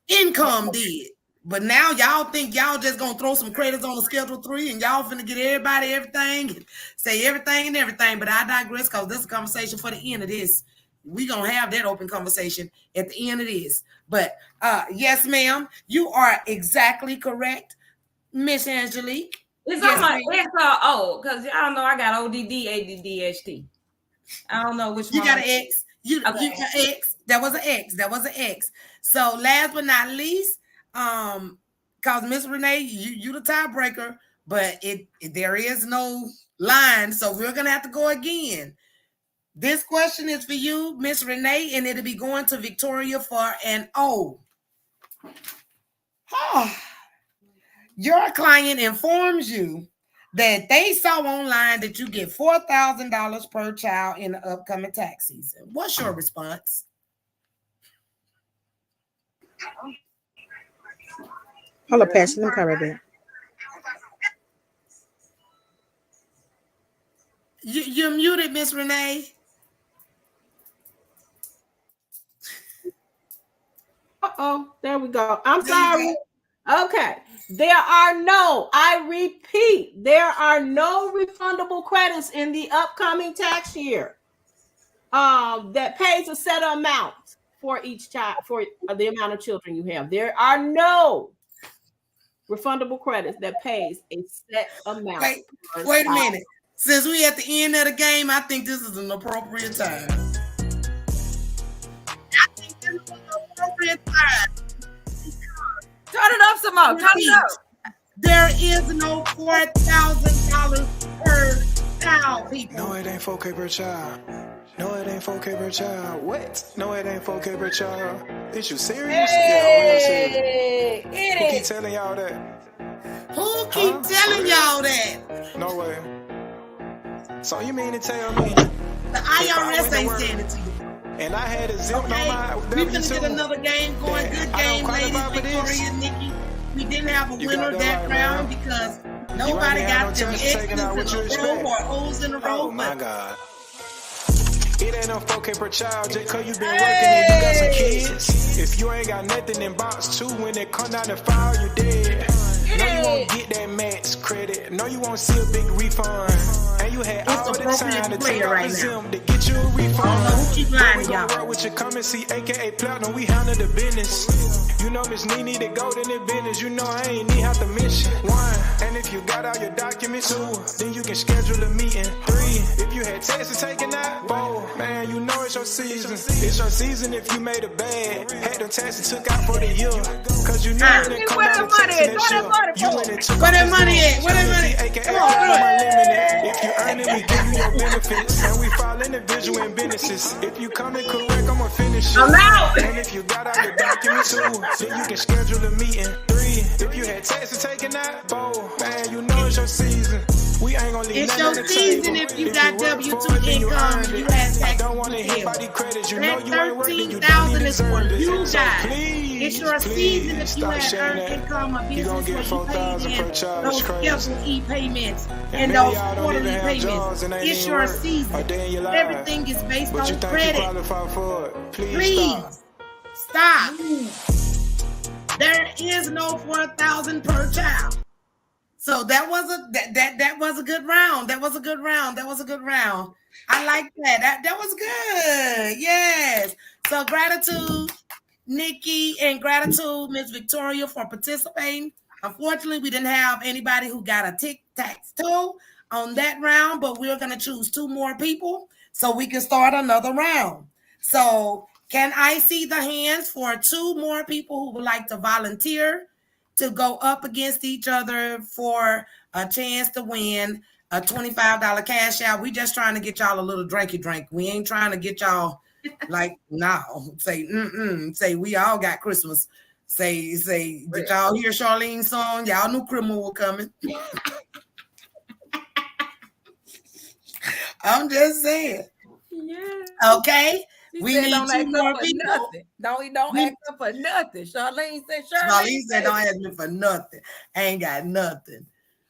Income did. But now y'all think y'all just going to throw some credits on the Schedule 3 and y'all finna get everybody everything and say everything and everything. But I digress because this is a conversation for the end of this. We're going to have that open conversation at the end of this. But yes, ma'am, you are exactly correct, Miss Angelique. It's yes, on my XRO because y'all know I got ODD, ADDHD. I don't know which one. You got an X. You got X. That was an X. That was an X. So last but not least, because Miss Renee, you the tiebreaker, but there is no line, so we're gonna have to go again. This question is for you, Miss Renee, and it'll be going to Victoria for an O. Your client informs you that they saw online that you get $4,000 per child in the upcoming tax season. What's your response? Hello, Pastor. Let me come right back. You're muted, Miss Renee. Uh-oh, there we go. I'm sorry. Okay. I repeat, there are no refundable credits in the upcoming tax year that pays a set amount for each child, for the amount of children you have. There are no refundable credits that pays a set amount. Wait a minute. Since we at the end of the game, I think this is an appropriate time. Turn it up some more. Turn it up. There is no $4,000 per child, people. No, it ain't 4K per child. No, it ain't 4K per child. What? No, it ain't 4K per child. Is you serious? Hey, yeah, I'm real serious. Who keep telling y'all that? Who keep telling y'all that? No way. So you mean to tell me the IRS ain't saying it to you? And I had a zip on my we finna get another game going. Good game, ladies. Victoria and Nikki. We didn't have a winner that round because nobody got them X's in a row or O's in a row. Oh my God. It ain't no 4K per child just cause you been working and you got some kids. If you ain't got nothing in box 2, when it come down to file, you dead. No, you won't get that max credit. No, you won't see a big refund. And you had all the time to take out the Zim to get you a refund. We gon' work with your currency, aka platinum. We handle the business. You know Miss Nene the golden in business. You know I ain't need have to mention. 1, and if you got all your documents, 2, then you can schedule a meeting. 3, if you had taxes taken out. 4, man, you know it's your season. It's your season if you made a bad. Had the taxes took out for the year. Cause you know it come out of taxing that shit. You went and took where that money at? Where that money? Come on, if you earn it, we give you your benefits. And we file individual and businesses. If you come in correct, I'ma finish it. I'm out. And if you got all your documents, 2, then you can schedule a meeting. 3, if you had taxes taken out. 4, man, you know it's your season. We ain't gonna leave it's nothing your season if you got W-2 income and you had taxes. Don't wanna hit by the credits. You know you ain't working, you $13,000 is for deserve you it. guys. Please, it's your season if you had earned that. income or You gonna business get where you paid in per child. those scheduled e-payments and those quarterly payments. It's your season. Everything is based on credit. For it. Please stop. There is no 4,000 per child. So that was a good round. That was a good round. I like that. That was good. Yes. So gratitude, Nikki, and gratitude, Miss Victoria, for participating. Unfortunately, we didn't have anybody who got a TIK TAX TOE on that round, but we're going to choose 2 more people so we can start another round. So can I see the hands for 2 more people who would like to volunteer to go up against each other for a chance to win a $25 cash out? We just trying to get y'all a little drinky drink. We ain't trying to get y'all like, no, say we all got Christmas. Say, did y'all hear Charlene's song? Y'all knew criminal was coming. I'm just saying. Yeah. Okay. We need don't 2 more people. Nothing. Don't ask up for nothing. Charlene said don't ask me for nothing. I ain't got nothing.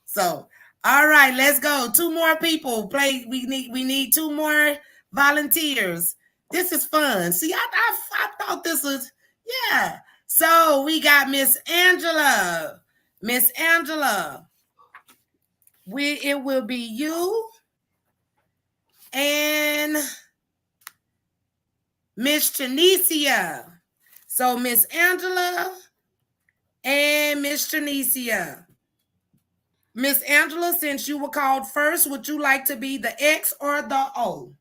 So, all right, let's go. 2 more people. Play. We need 2 more volunteers. This is fun. See, I thought this was, yeah. So we got Miss Angela. Miss Angela. It will be you and Miss Tunisia. So Miss Angela and Miss Tunisia. Miss Angela, since you were called first, would you like to be the X or the O?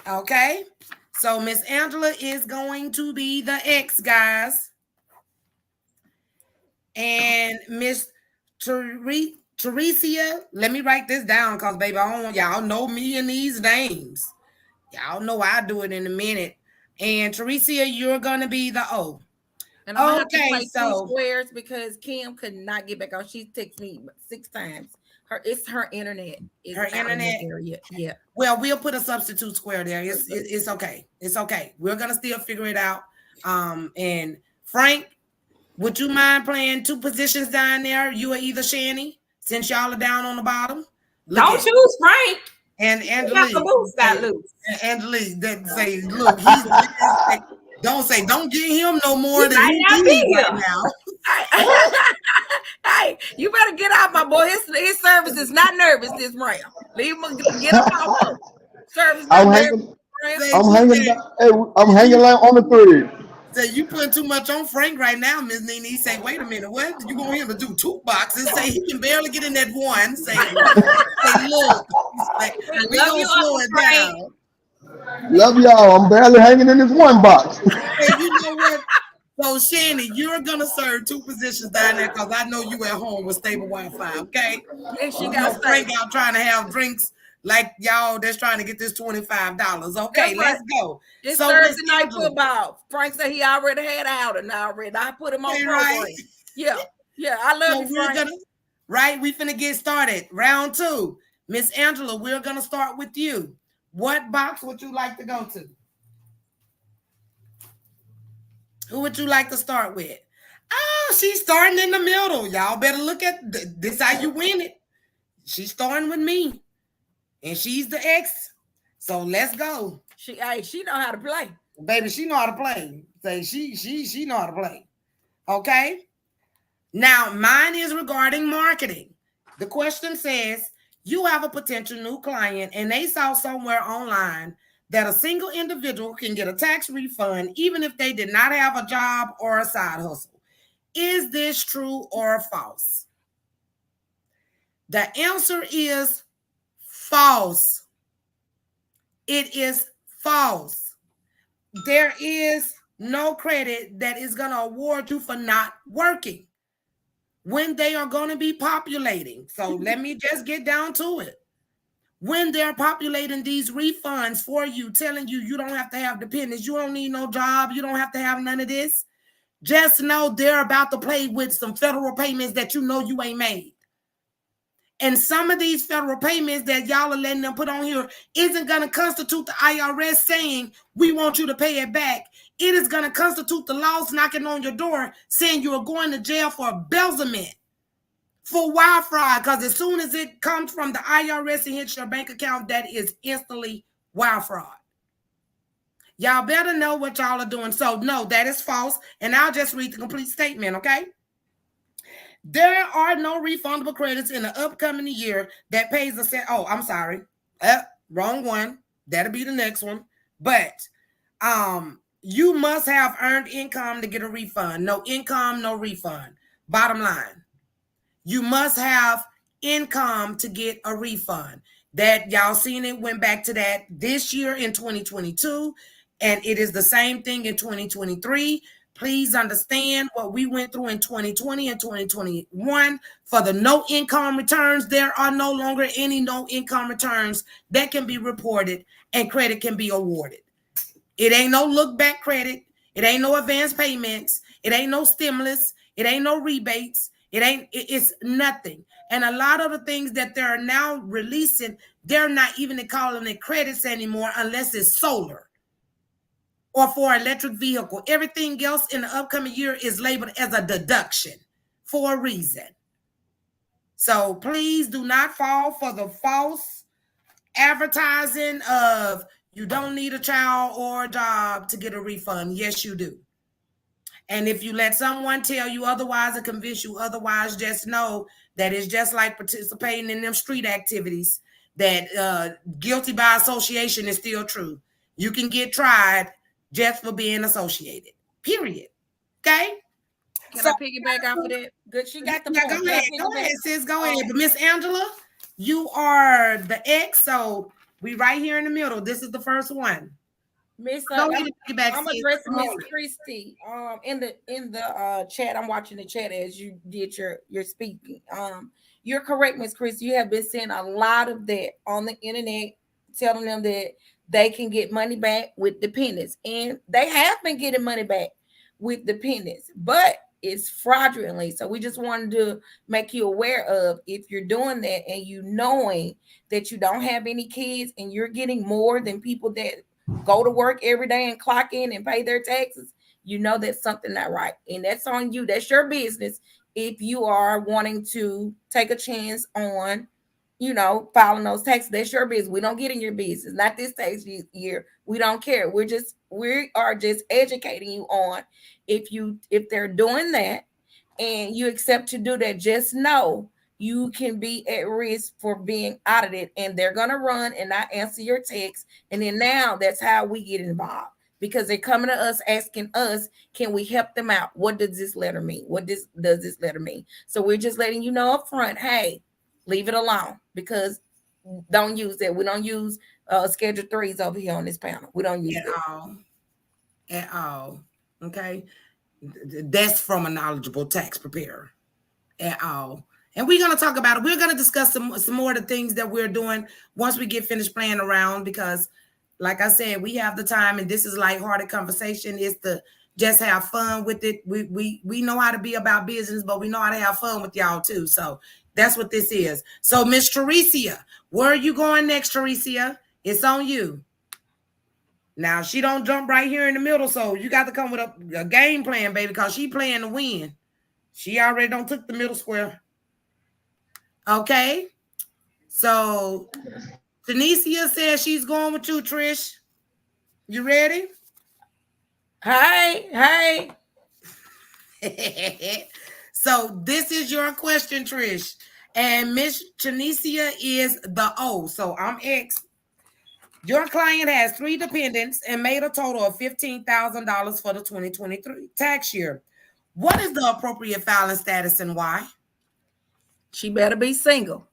Okay. So Miss Angela is going to be the X, guys. And Miss Teresia, let me write this down because, baby, I don't want y'all know me and these names. Y'all know I do it in a minute. And Teresia, you're going to be the O. And I'm going to have to play 2 squares because Kim could not get back on. She texted me 6 times. It's her internet. Her internet. Yeah. Well, we'll put a substitute square there. It's okay. It's okay. We're going to still figure it out. And Frank, would you mind playing 2 positions down there? You are either Shani, since y'all are down on the bottom. Don't choose Frank. And Angelique. Got loose. Angelique, say, look, don't get him no more than he needs right now. Hey, you better get out, my boy. His service is not nervous this round. Leave him, get him out. Service. I'm hanging on the thread. Say you putting too much on Frank right now, Miss Nene. Say, wait a minute, what? You want him to do 2 boxes? Say he can barely get in that one. Say look, we gonna slow it down. Love y'all. I'm barely hanging in this 1 box. Hey, you know what? So, Shani, you're gonna serve 2 positions down there because I know you at home with stable Wi-Fi. Okay? And she got Frank out trying to have drinks like y'all that's trying to get this $25. Okay, let's go. It's So Thursday Miss night Angela, football. Frank said he already had out and already. I put him on okay, program. right? Yeah. I love So you, we're Frank. we finna get started. Round 2. Miss Angela, we're gonna start with you. What box would you like to go to? Who would you like to start with? Oh, she's starting in the middle. Y'all better look at this how you win it. She's starting with me. And she's the ex. So let's go. She know how to play. Baby, she know how to play. Say she know how to play. Okay. Now, mine is regarding marketing. The question says, you have a potential new client and they saw somewhere online that a single individual can get a tax refund even if they did not have a job or a side hustle. Is this true or false? The answer is false. It is false. There is no credit that is going to award you for not working when they are going to be populating. So let me just get down to it. When they're populating these refunds for you, telling you don't have to have dependents, you don't need no job, you don't have to have none of this, just know they're about to play with some federal payments that you know you ain't made. And some of these federal payments that y'all are letting them put on here isn't going to constitute the IRS saying, we want you to pay it back. It is going to constitute the laws knocking on your door saying you are going to jail for embezzlement, for wire fraud, because as soon as it comes from the IRS and hits your bank account, that is instantly wire fraud. Y'all better know what y'all are doing. So no, that is false. And I'll just read the complete statement, okay? There are no refundable credits in the upcoming year that pays the set. Oh, I'm sorry. Wrong one. That'll be the next one. But you must have earned income to get a refund. No income, no refund. Bottom line. You must have income to get a refund. That y'all seen it went back to that this year in 2022. And it is the same thing in 2023. Please understand what we went through in 2020 and 2021. For the no income returns, there are no longer any no income returns that can be reported and credit can be awarded. It ain't no look back credit. It ain't no advance payments. It ain't no stimulus. It ain't no rebates. It's nothing. And a lot of the things that they're now releasing, they're not even calling it credits anymore unless it's solar or for electric vehicle. Everything else in the upcoming year is labeled as a deduction for a reason. So please do not fall for the false advertising of you don't need a child or a job to get a refund. Yes, you do. And if you let someone tell you otherwise or convince you otherwise, just know that it's just like participating in them street activities, that guilty by association is still true. You can get tried just for being associated, period. Okay? Can I piggyback off of that? Good. She got the point. Go ahead, sis. Go ahead. But Miss Angela, you are the ex, so we right here in the middle. This is the first one. Miss, I'm addressing Miss Christie. In the chat, I'm watching the chat as you did your speaking. You're correct, Miss Christie. You have been seeing a lot of that on the internet, telling them that they can get money back with dependents, and they have been getting money back with dependents, but it's fraudulently. So we just wanted to make you aware of, if you're doing that and you knowing that you don't have any kids and you're getting more than people that go to work every day and clock in and pay their taxes, you know that's something not right. And that's on you. That's your business. If you are wanting to take a chance on, filing those taxes, that's your business. We don't get in your business. Not this tax year. We don't care. We are just educating you on, if they're doing that and you accept to do that, just know you can be at risk for being audited, and they're going to run and not answer your text. And then now that's how we get involved, because they're coming to us asking us, can we help them out? What does this letter mean? What does this letter mean? So we're just letting you know up front, hey, leave it alone, because don't use that. We don't use Schedule 3s over here on this panel. We don't use that. At all. Okay. That's from a knowledgeable tax preparer. At all. And we're going to talk about it. We're going to discuss some more of the things that we're doing once we get finished playing around, because like I said, we have the time, and this is lighthearted conversation. It's to just have fun with it. We know how to be about business, but we know how to have fun with y'all too. So that's what this is. So Miss Teresia, where are you going next, Teresia? It's on you. Now, she don't jump right here in the middle, so you got to come with a game plan, baby, because she playing to win. She already don't took the middle square. Okay? So, Tanisha says she's going with you, Trish. You ready? Hey. So, this is your question, Trish. And Miss Tanisha is the O. So, I'm X. Your client has 3 dependents and made a total of $15,000 for the 2023 tax year. What is the appropriate filing status and why? She better be single.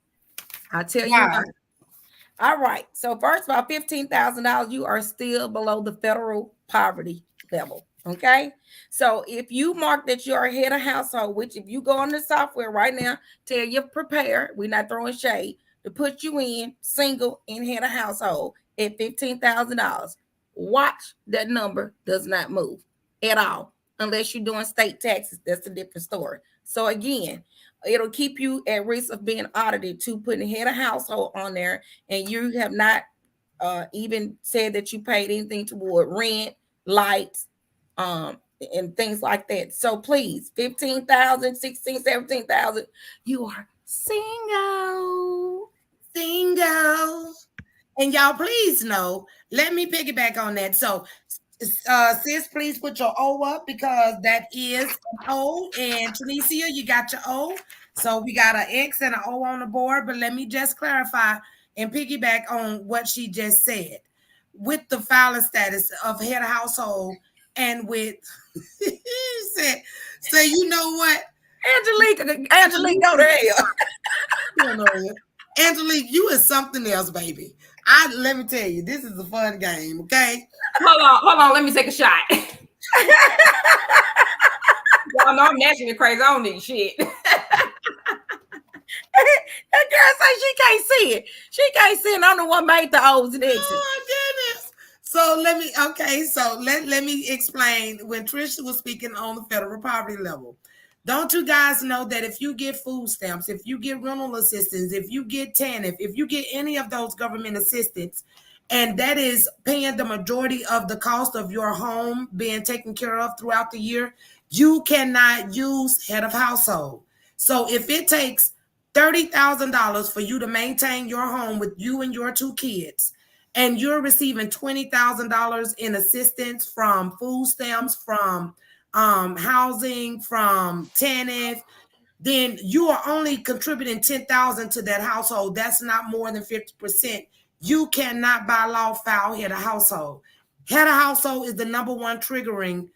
I'll tell you why. All right. So first of all, $15,000, you are still below the federal poverty level. Okay. So if you mark that you're head of household, which if you go on the software right now, tell you prepare, we're not throwing shade, to put you in single and head of household at $15,000. Watch that number does not move at all unless you're doing state taxes. That's a different story. So again, it'll keep you at risk of being audited to putting head of household on there, and you have not even said that you paid anything toward rent, lights, and things like that. So please, 15,000, 16, 17,000, you are single. And y'all, please know, let me piggyback on that. So, sis, please put your O up, because that is an O. And Tunisia, you got your O. So we got an X and an O on the board. But let me just clarify and piggyback on what she just said. With the filing status of head of household, and with said, so you know what? Angelique, go to hell. Angelique, you is something else, baby. Let me tell you, this is a fun game, okay? Hold on, let me take a shot. Y'all know I'm naturally crazy. I don't need shit. That girl say she can't see it. She can't see it. I'm the one made the O's and X's. Oh, goodness. So let me explain. When Trisha was speaking on the federal poverty level, don't you guys know that if you get food stamps, if you get rental assistance, if you get TANF, if you get any of those government assistance, and that is paying the majority of the cost of your home being taken care of throughout the year, you cannot use head of household. So if it takes $30,000 for you to maintain your home with you and your 2 kids, and you're receiving $20,000 in assistance from food stamps, from housing, from TANF, then you are only contributing $10,000 to that household. That's not more than 50%. You cannot by law file head of household. Head of household is the number one triggering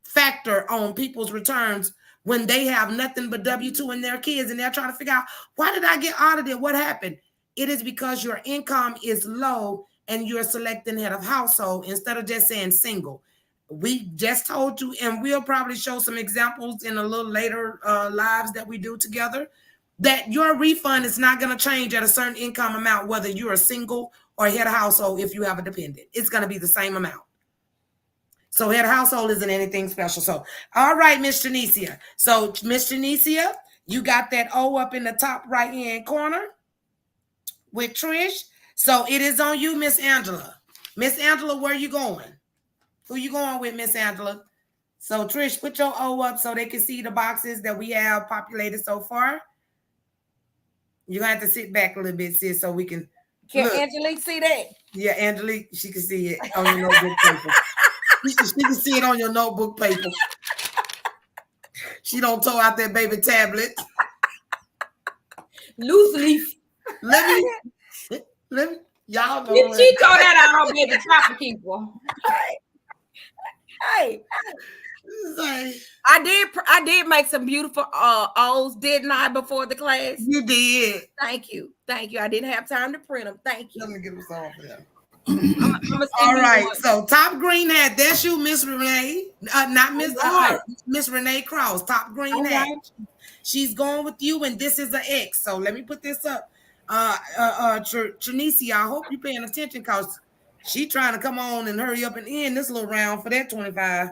factor on people's returns when they have nothing but W-2 in their kids, and they're trying to figure out, why did I get audited? What happened? It is because your income is low and you're selecting head of household instead of just saying single. We just told you, and we'll probably show some examples in a little later lives that we do together, that your refund is not going to change at a certain income amount, whether you're a single or head of household. If you have a dependent, it's going to be the same amount. So head of household isn't anything special. So, all right, Miss Janicia. So, Miss Janicia, you got that O up in the top right-hand corner with Trish. So it is on you, Miss Angela. Miss Angela, where you going? Who you going with, Miss Angela? So Trish, put your O up so they can see the boxes that we have populated so far. You're going to have to sit back a little bit, sis, so we can Can Angelique see that? Yeah, Angelique, she can see it on your notebook paper. She can see it on your notebook paper. She don't throw out that baby tablet. Loose leaf. Let me, y'all know. If she throw that out on baby traffic people. Hey. I did make some beautiful O's, didn't I, before the class? You did. Thank you. I didn't have time to print them. Thank you. Let me get them some for them. All right. So top green hat. That's you, Miss Renee. Not Miss Miss Renee Cross. Top green hat. She's going with you, and this is an X. So let me put this up. Trinicia, I hope you're paying attention because she trying to come on and hurry up and end this little round for that 25.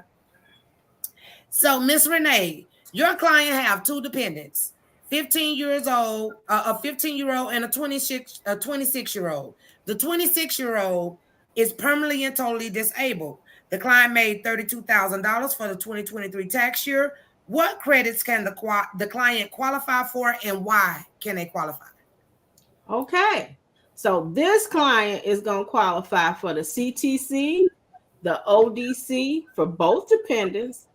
So Miss Renee, your client have two dependents, 15 years old, a 15-year-old and a 26-year-old. The 26-year-old is permanently and totally disabled. The client made $32,000 for the 2023 tax year. What credits can the client qualify for, and why can they qualify? Okay, so this client is going to qualify for the CTC, the ODC for both dependents,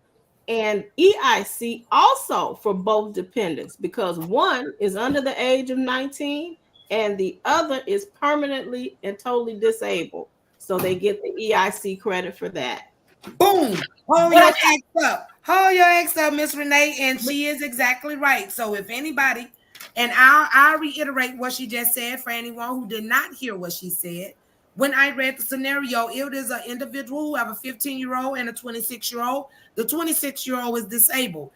and EIC also for both dependents, because one is under the age of 19 and the other is permanently and totally disabled. So they get the EIC credit for that. Boom! Hold your X up. Hold your X up, Miss Renee, and she is exactly right. So if anybody, and I'll reiterate what she just said for anyone who did not hear what she said. When I read the scenario, it is an individual who have a 15-year-old and a 26-year-old. The 26-year-old is disabled.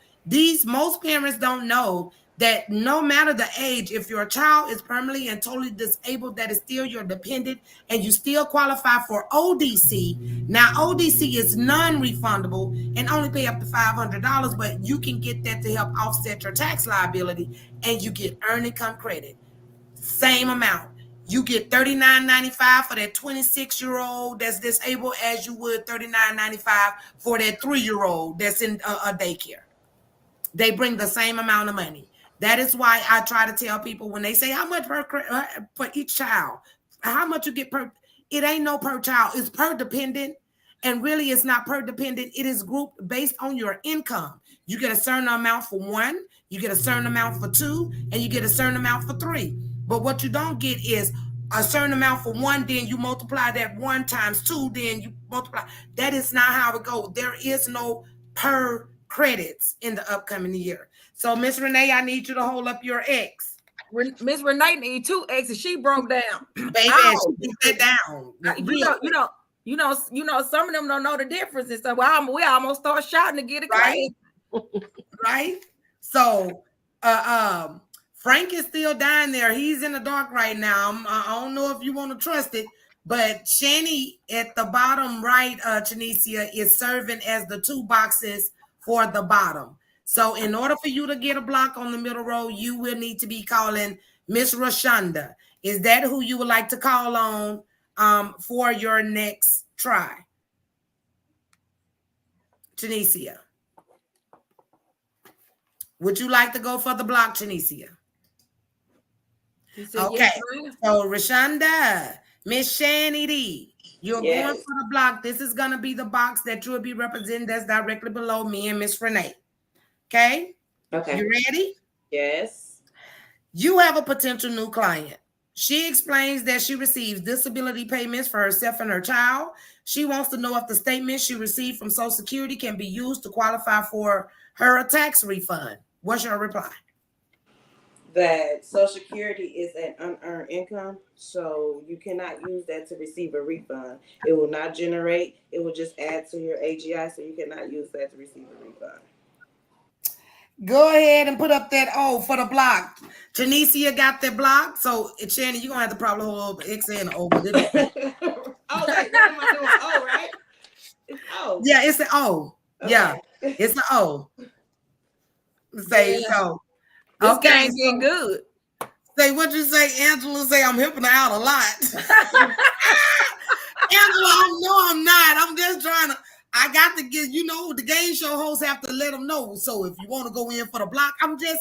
Most parents don't know that no matter the age, if your child is permanently and totally disabled, that is still your dependent, and you still qualify for ODC. Now, ODC is non-refundable and only pay up to $500, but you can get that to help offset your tax liability, and you get earned income credit. Same amount. You get $39.95 for that 26-year-old that's disabled as you would $39.95 for that 3-year-old that's in a daycare. They bring the same amount of money. That is why I try to tell people when they say how much for each child, how much you get per, it ain't no per child, it's per dependent. And really it's not per dependent, it is grouped based on your income. You get a certain amount for one, you get a certain amount for two, and you get a certain amount for three. But what you don't get is a certain amount for one, then you multiply that 1 times 2, then you multiply. That is not how it goes. There is no per credits in the upcoming year. So Miss Renee, I need you to hold up your X. Miss Renee need 2 X's. She broke down. Baby, she put that down. You know, some of them don't know the difference. And so we almost start shouting to get it right. Right. So Frank is still down there. He's in the dark right now. I don't know if you want to trust it, but Shani at the bottom right, Tunisia, is serving as the 2 boxes for the bottom. So in order for you to get a block on the middle row, you will need to be calling Miss Rashonda. Is that who you would like to call on for your next try? Tunisia. Would you like to go for the block, Tunisia? Okay. Yes, so Rashonda, Miss Shani D, you're going for the block. This is going to be the box that you'll be representing that's directly below me and Miss Renee. Okay? Okay. You ready? Yes. You have a potential new client. She explains that she receives disability payments for herself and her child. She wants to know if the statement she received from Social Security can be used to qualify for her tax refund. What's your reply? That Social Security is an unearned income, so you cannot use that to receive a refund. It will not generate. It will just add to your AGI, so you cannot use that to receive a refund. Go ahead and put up that O for the block. Janicia got that block. So, Shannon, you're going to have to probably hold up X and O. Oh, wait, what am I doing? O, right? It's O. Yeah, it's an O. Okay. Yeah, it's an O. Say so. This game's getting good. Say what you say, Angela. Say I'm helping her out a lot. Angela, no, I'm not. I'm just trying to. I got to get, the game show hosts have to let them know. So if you want to go in for the block, I'm saying.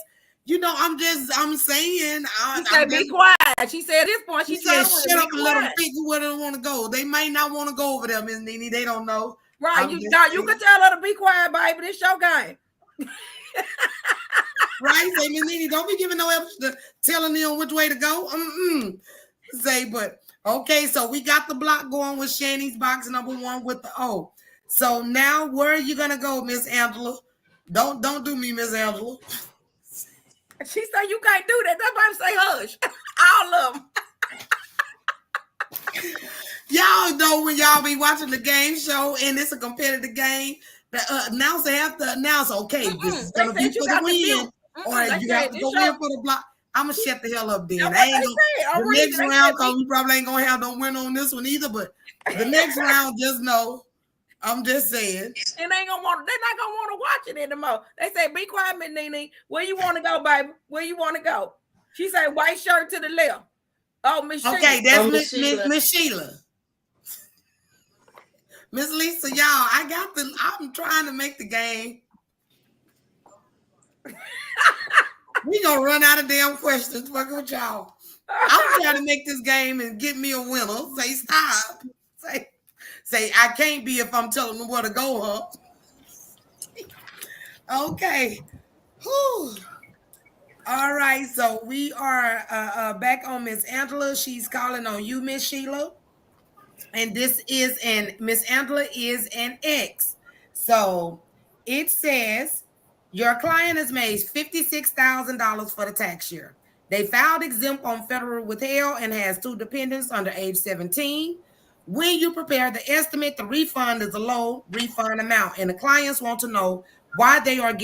She said, be quiet. She said at this point, she said, shut up and let them figure where they want to go. They may not want to go over there, Miss Nene. They don't know. Right. You can tell her to be quiet, baby. This your game. Right? Say, Miss Nene, don't be giving no extra telling them which way to go. Say, but okay, so we got the block going with Shani's box number 1 with the O. So now where are you gonna go, Miss Angela? Don't do me, Miss Angela. She said you can't do that. That's why I say hush. All of them. Y'all know when y'all be watching the game show and it's a competitive game, the announcer have to announce, okay, this is gonna be for the win. or you have to go in for the block. I'm gonna shut the hell up then. The next round, because we probably ain't gonna have no win on this one either. But the next round, just know, I'm just saying. And they're not gonna want to watch it anymore. They say, "Be quiet, Miss Nene. Where you want to go, baby? Where you want to go?" She said, "White shirt to the left." Oh, Miss Sheila. Okay, that's Miss Sheila. Miss Lisa, y'all, I'm trying to make the game. We gonna run out of damn questions. Fucking with y'all. I'm trying to make this game and get me a winner. Say stop. Say I can't be if I'm telling them where to go, huh? Okay. Whew. All right, so we are back on Miss Angela. She's calling on you, Miss Sheila. And Miss Angela is an ex. So it says your client has made $56,000 for the tax year. They filed exempt on federal withheld and has 2 dependents under age 17. When you prepare the estimate, the refund is a low refund amount, and the clients want to know why they are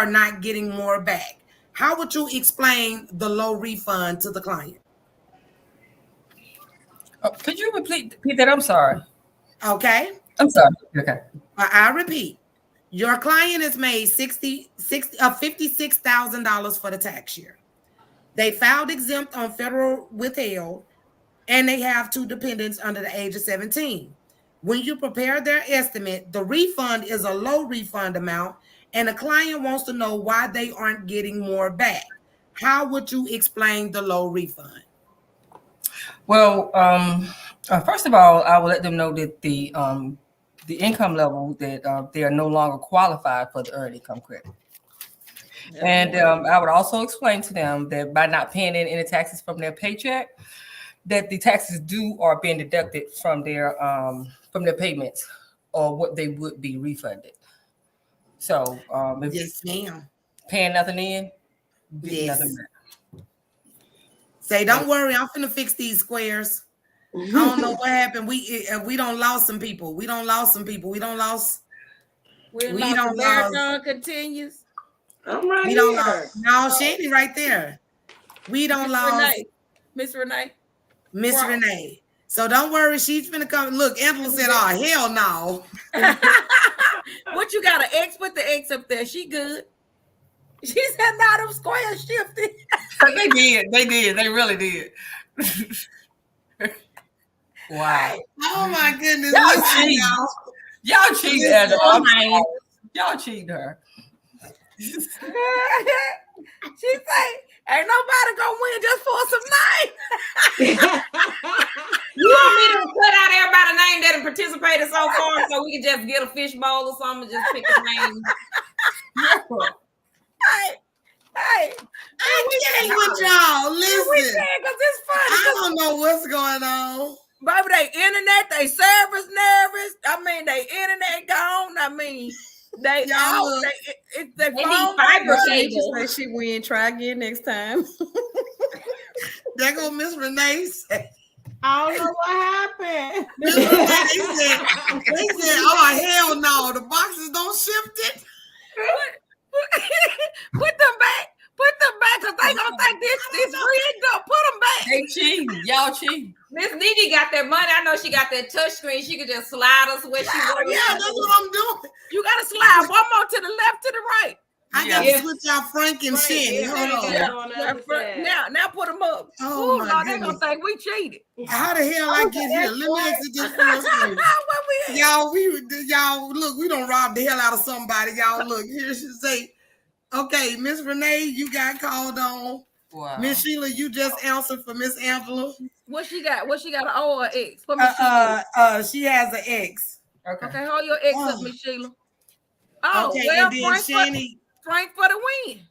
not getting more back. How would you explain the low refund to the client? Could you repeat that? I'm sorry. Okay. I'm sorry. Okay. I repeat. Your client has made $56,000 for the tax year. They filed exempt on federal withheld, and they have 2 dependents under the age of 17. When you prepare their estimate, the refund is a low refund amount, and the client wants to know why they aren't getting more back. How would you explain the low refund? Well, first of all, I will let them know that the income level that they are no longer qualified for the earned income credit. And I would also explain to them that by not paying in any taxes from their paycheck, that the taxes due are being deducted from their payments or what they would be refunded. So if yes, ma'am. Paying nothing in, yes. Nothing back. Say, don't worry, I'm finna fix these squares. I don't know what happened. We don't lost some people. We don't lost. Marathon continues. I'm right we here. Don't lost. No, Shandy right there. We don't lost. Miss Renee. So don't worry, she's finna come. Look, Angela said, "Oh hell no." What you got an X? Put the X up there. She good. She said, "Now them squares shifted." They did. They really did. Wow. Oh my goodness. Y'all cheated. Y'all cheated her. She say, "Ain't nobody gonna win just for some name." You want me to cut out everybody's name that have participated so far, so we can just get a fishbowl or something and just pick a name? Hey, I can't with y'all. Listen, because it's funny. I don't know what's going on. Baby, they internet, they service nervous. I mean, they internet gone. I mean, they out. They need fiber cable. She win. Try again next time. There go Miss Renee. I don't know what happened. Miss Renee, they said, "Oh hell no, the boxes don't shift it." Put them back, because they gonna think this rigged up. Put them back. They cheating. Y'all cheating. Miss Nene got that money. I know she got that touch screen. She could just slide us where she wants. Yeah, that's what I'm doing. You gotta slide one more to the left, to the right. I got to switch out Frank and Shandy. Hold on. Now put them up. Oh my Lord, they gonna think we cheated. How the hell I get here? Let me exit this first screen. Y'all, look, we don't rob the hell out of somebody. Y'all, look, here she say, okay, Miss Renee, you got called on. Wow. Miss Sheila, you just answered for Miss Angela. What she got? An O or X? She has an X. Okay, hold your X up, Miss Sheila. Oh, okay, well, and then Shandy. Frank for the win.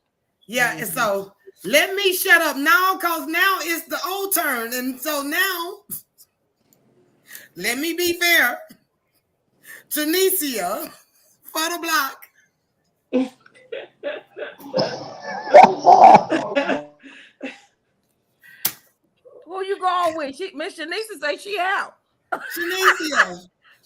Yeah, and so let me shut up now, because now it's the old turn. And so now, let me be fair. Tunisia for the block. Who you going with? Miss Shanisha say she out.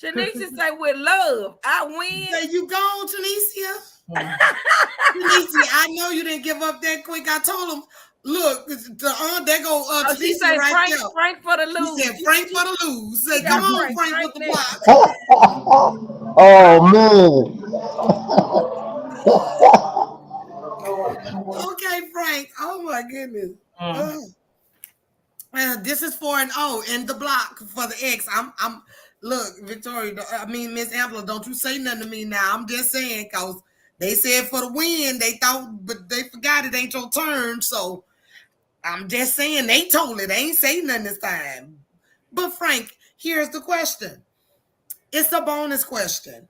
Tunisia say with love, I win. Say you gone, Tunisia? I know you didn't give up that quick. I told him, look, there go she Tanisha said right there. Frank for the lose. He said Frank for the lose. Say, Yeah, come on, Frank with the block. Oh man. Okay, Frank. Oh my goodness. This is for an O in the block for the X. I'm look, Victoria. I mean, Miss Ambler, don't you say nothing to me now. I'm just saying because they said for the win. They thought, but they forgot it ain't your turn. So I'm just saying they told it. They ain't saying nothing this time. But Frank, here's the question. It's a bonus question.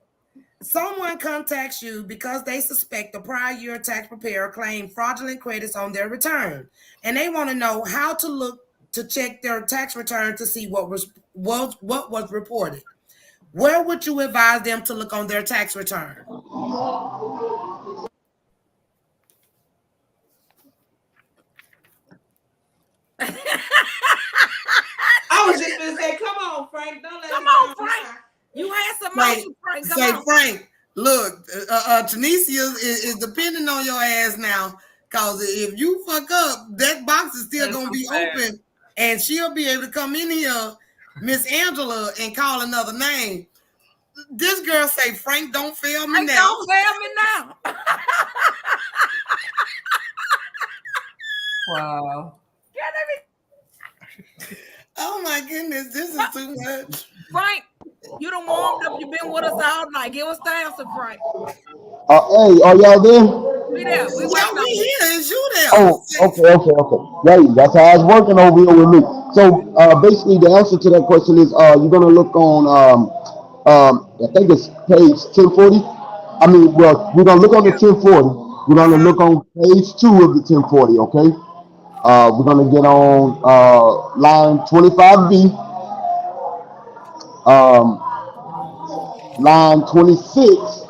Someone contacts you because they suspect the prior year tax preparer claimed fraudulent credits on their return, and they want to know how to look to check their tax return to see what was reported. Where would you advise them to look on their tax return? I was just gonna say, come on, Frank. Don't let Come on, Frank. You had some motion, Frank. Come on. Frank, look, Tunisia is depending on your ass now. Because if you fuck up, that box is still going to be open. And she'll be able to come in here, Miss Angela, and call another name. This girl say, Frank, don't fail me now. Don't fail me now. Wow. Oh my goodness, this is too much. Frank, you done warmed up. You've been with us all night. Give us the answer, Frank. Hey, are y'all there? We there. We here. Is you there? Oh, okay. Right, that's how it's working over here with me. So basically, the answer to that question is you're gonna look on I think it's page 1040. I mean, well, we're gonna look on the 1040. We're gonna look on page 2 of the 1040. Okay. We're gonna get on line 25B, line 26,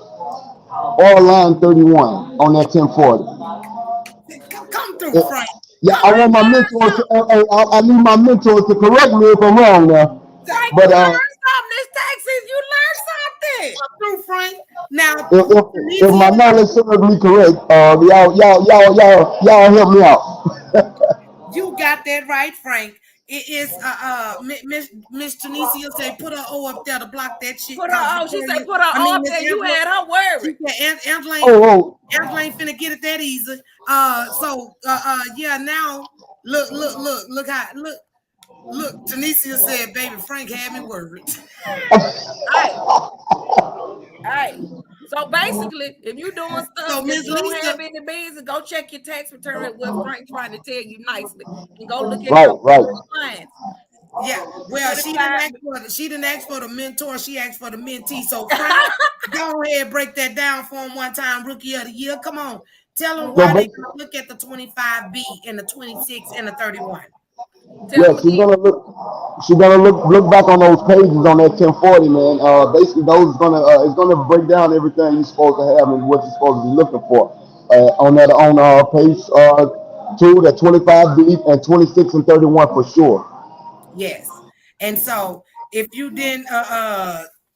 or line 31 on that 1040. Come through, Frank. Yeah, I want my mentors. I need my mentors to correct me if I'm wrong now. Frank, but you learned something this taxes. You learned something. Come through, Frank. Now, if my knowledge serves me correct, y'all help me out. You got that right, Frank. It is Miss Tunisia say put her O up there to block that shit. Put her O. She said put her O up there. You had her worried. Angela ain't finna get it that easy. Yeah. Now look how look. Tunisia said, "Baby, Frank had me worried." Hey. So basically, if you're doing stuff that you don't have any business, go check your tax return at what Frank's trying to tell you nicely, and go look at your clients. Yeah, well, she didn't ask for the mentor. She asked for the mentee. So Frank, go ahead, break that down for him one time. Rookie of the year. Come on, tell them why they gonna look at the 25B and the 26 and the 31. Yeah, she's gonna look back on those pages on that 1040, man. Basically, those it's gonna break down everything you're supposed to have and what you're supposed to be looking for. On page 2, that 25B and 26 and 31 for sure. Yes, and so if you didn't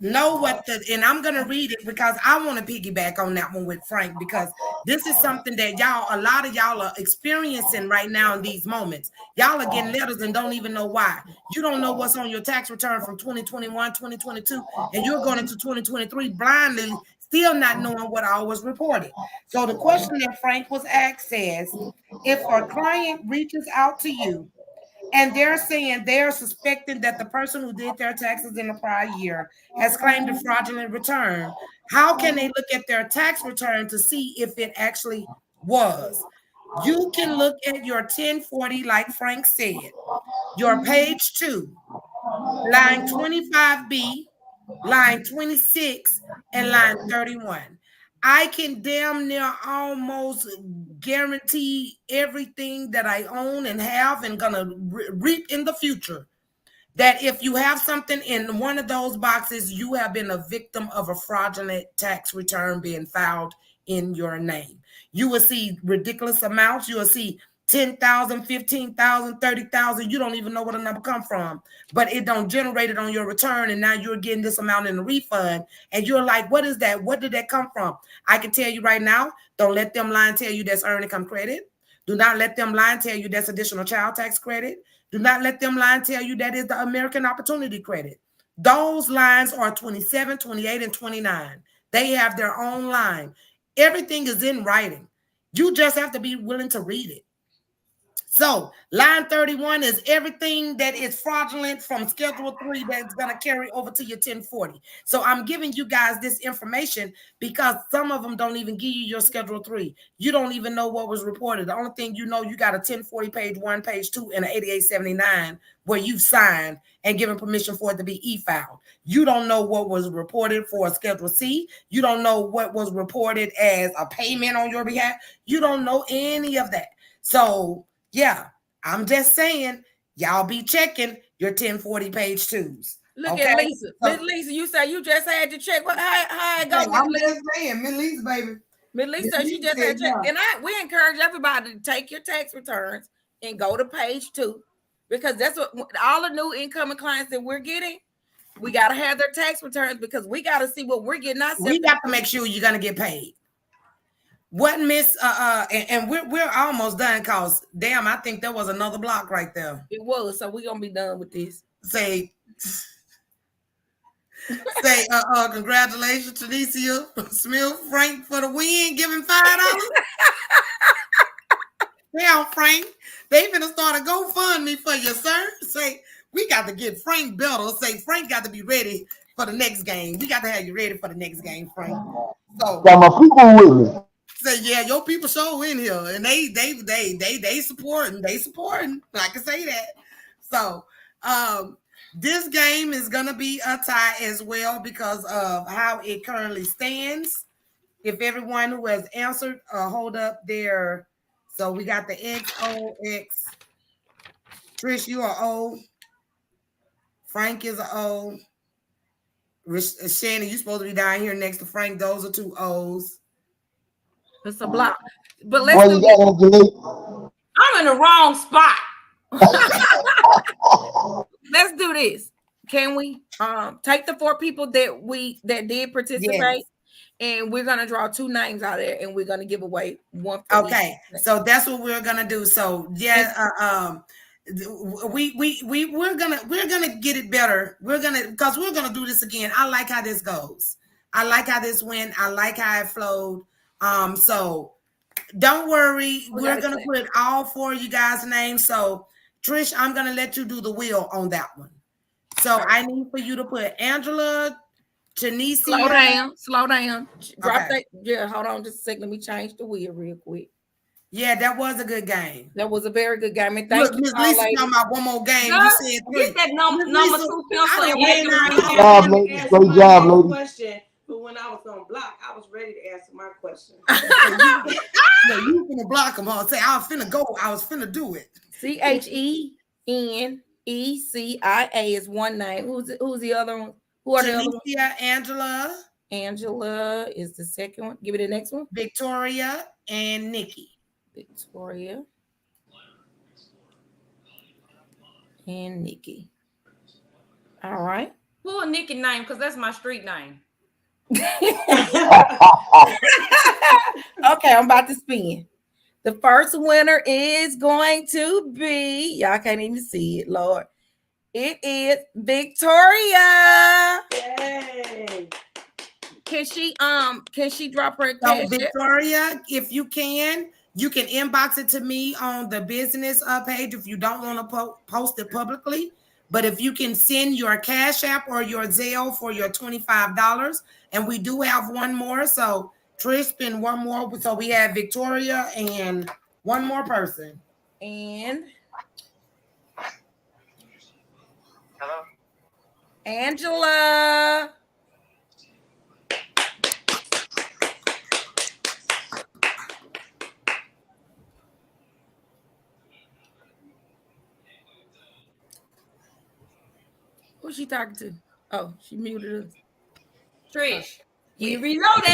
know what and I'm gonna read it because I want to piggyback on that one with Frank, because this is something that a lot of y'all are experiencing right now in these moments. Y'all are getting letters and don't even know why. You don't know what's on your tax return from 2021, 2022, and you're going into 2023 blindly, still not knowing what all was reported. So the question that Frank was asked says, if a client reaches out to you and they're saying they're suspecting that the person who did their taxes in the prior year has claimed a fraudulent return, how can they look at their tax return to see if it actually was? You can look at your 1040, like Frank said, your page 2, line 25B, line 26, and line 31. I can damn near almost guarantee everything that I own and have and gonna reap in the future, that if you have something in one of those boxes, you have been a victim of a fraudulent tax return being filed in your name. You will see ridiculous amounts. You will see 10,000, 15,000, 30,000. You don't even know where the number come from, but it don't generate it on your return. And now you're getting this amount in the refund. And you're like, what is that? What did that come from? I can tell you right now, don't let them lie and tell you that's earned income credit. Do not let them lie and tell you that's additional child tax credit. Do not let them lie and tell you that is the American Opportunity Credit. Those lines are 27, 28, and 29. They have their own line. Everything is in writing. You just have to be willing to read it. So line 31 is everything that is fraudulent from Schedule 3 that's going to carry over to your 1040. So I'm giving you guys this information because some of them don't even give you your Schedule 3. You don't even know what was reported. The only thing you know, you got a 1040 page 1, page 2, and an 8879 where you've signed and given permission for it to be e-filed. You don't know what was reported for a Schedule C. You don't know what was reported as a payment on your behalf. You don't know any of that. So yeah, I'm just saying, y'all be checking your 1040 page 2s. Look at Lisa. Miss Lisa, you say you just had to check. How it go? I'm just saying, Miss Lisa, baby. Miss Lisa, she just had to check. And we encourage everybody to take your tax returns and go to page 2 because that's what all the new incoming clients that we're getting. We got to have their tax returns because we got to see what we're getting ourselves. We got to make sure you're gonna get paid. What Miss and we're almost done because damn, I think there was another block right there. It was, so we're gonna be done with this. Say congratulations to Tanisha Smith Frank for the win, giving $5. Damn, Frank, they finna start a GoFundMe for you, sir. Say we got to get Frank better. Say Frank got to be ready for the next game. We got to have you ready for the next game, Frank. So got my people with me. Say, yeah, your people show in here, and they supporting. I can say that. So, this game is gonna be a tie as well because of how it currently stands. If everyone who has answered, hold up their. So we got the XOX. Trish, you are O. Frank is an O. Shannon, you supposed to be down here next to Frank. Those are 2 O's. It's a block. But let's do this. I'm in the wrong spot. Let's do this. Can we take the 4 people that did participate? Yes. And we're gonna draw 2 names out of there and we're gonna give away 1. Okay, so that's what we're gonna do. So yeah, we're gonna get it better. We're gonna do this again. I like how this goes. I like how this went. I like how it flowed. So don't worry, we're gonna put all 4 of you guys' names. So Trish, I'm gonna let you do the wheel on that one. So I need for you to put Angela, Tanisha. Slow down. Drop that. Yeah, hold on just a second. Let me change the wheel real quick. Yeah, that was a good game. That was a very good game. And thank you. Miss Lisa talking about one more game. Girl, You said 3. Get that number 2 pencil and Great job, lady. Question, but when I was on block, I was ready to answer my question. You finna block them all. Say I was finna go. I was finna do it. CHENECIA is one name. Who's the other one? Who are the other ones? Angela. Angela is the second one. Give me the next one. Victoria and Nikki. Victoria and Nikki. All right. Pull Nikki name because that's my street name. Okay, I'm about to spin. The first winner is going to be, y'all can't even see it, Lord. It is Victoria. Yay. Can she drop her So Victoria, if you can inbox it to me on the business page if you don't want to post it publicly. But if you can send your Cash App or your Zelle for your $25, and we do have one more. So Trish, spin one more. So we have Victoria and one more person. And hello, Angela. Who's she talking to? Oh, she muted us. Trish, you reloaded.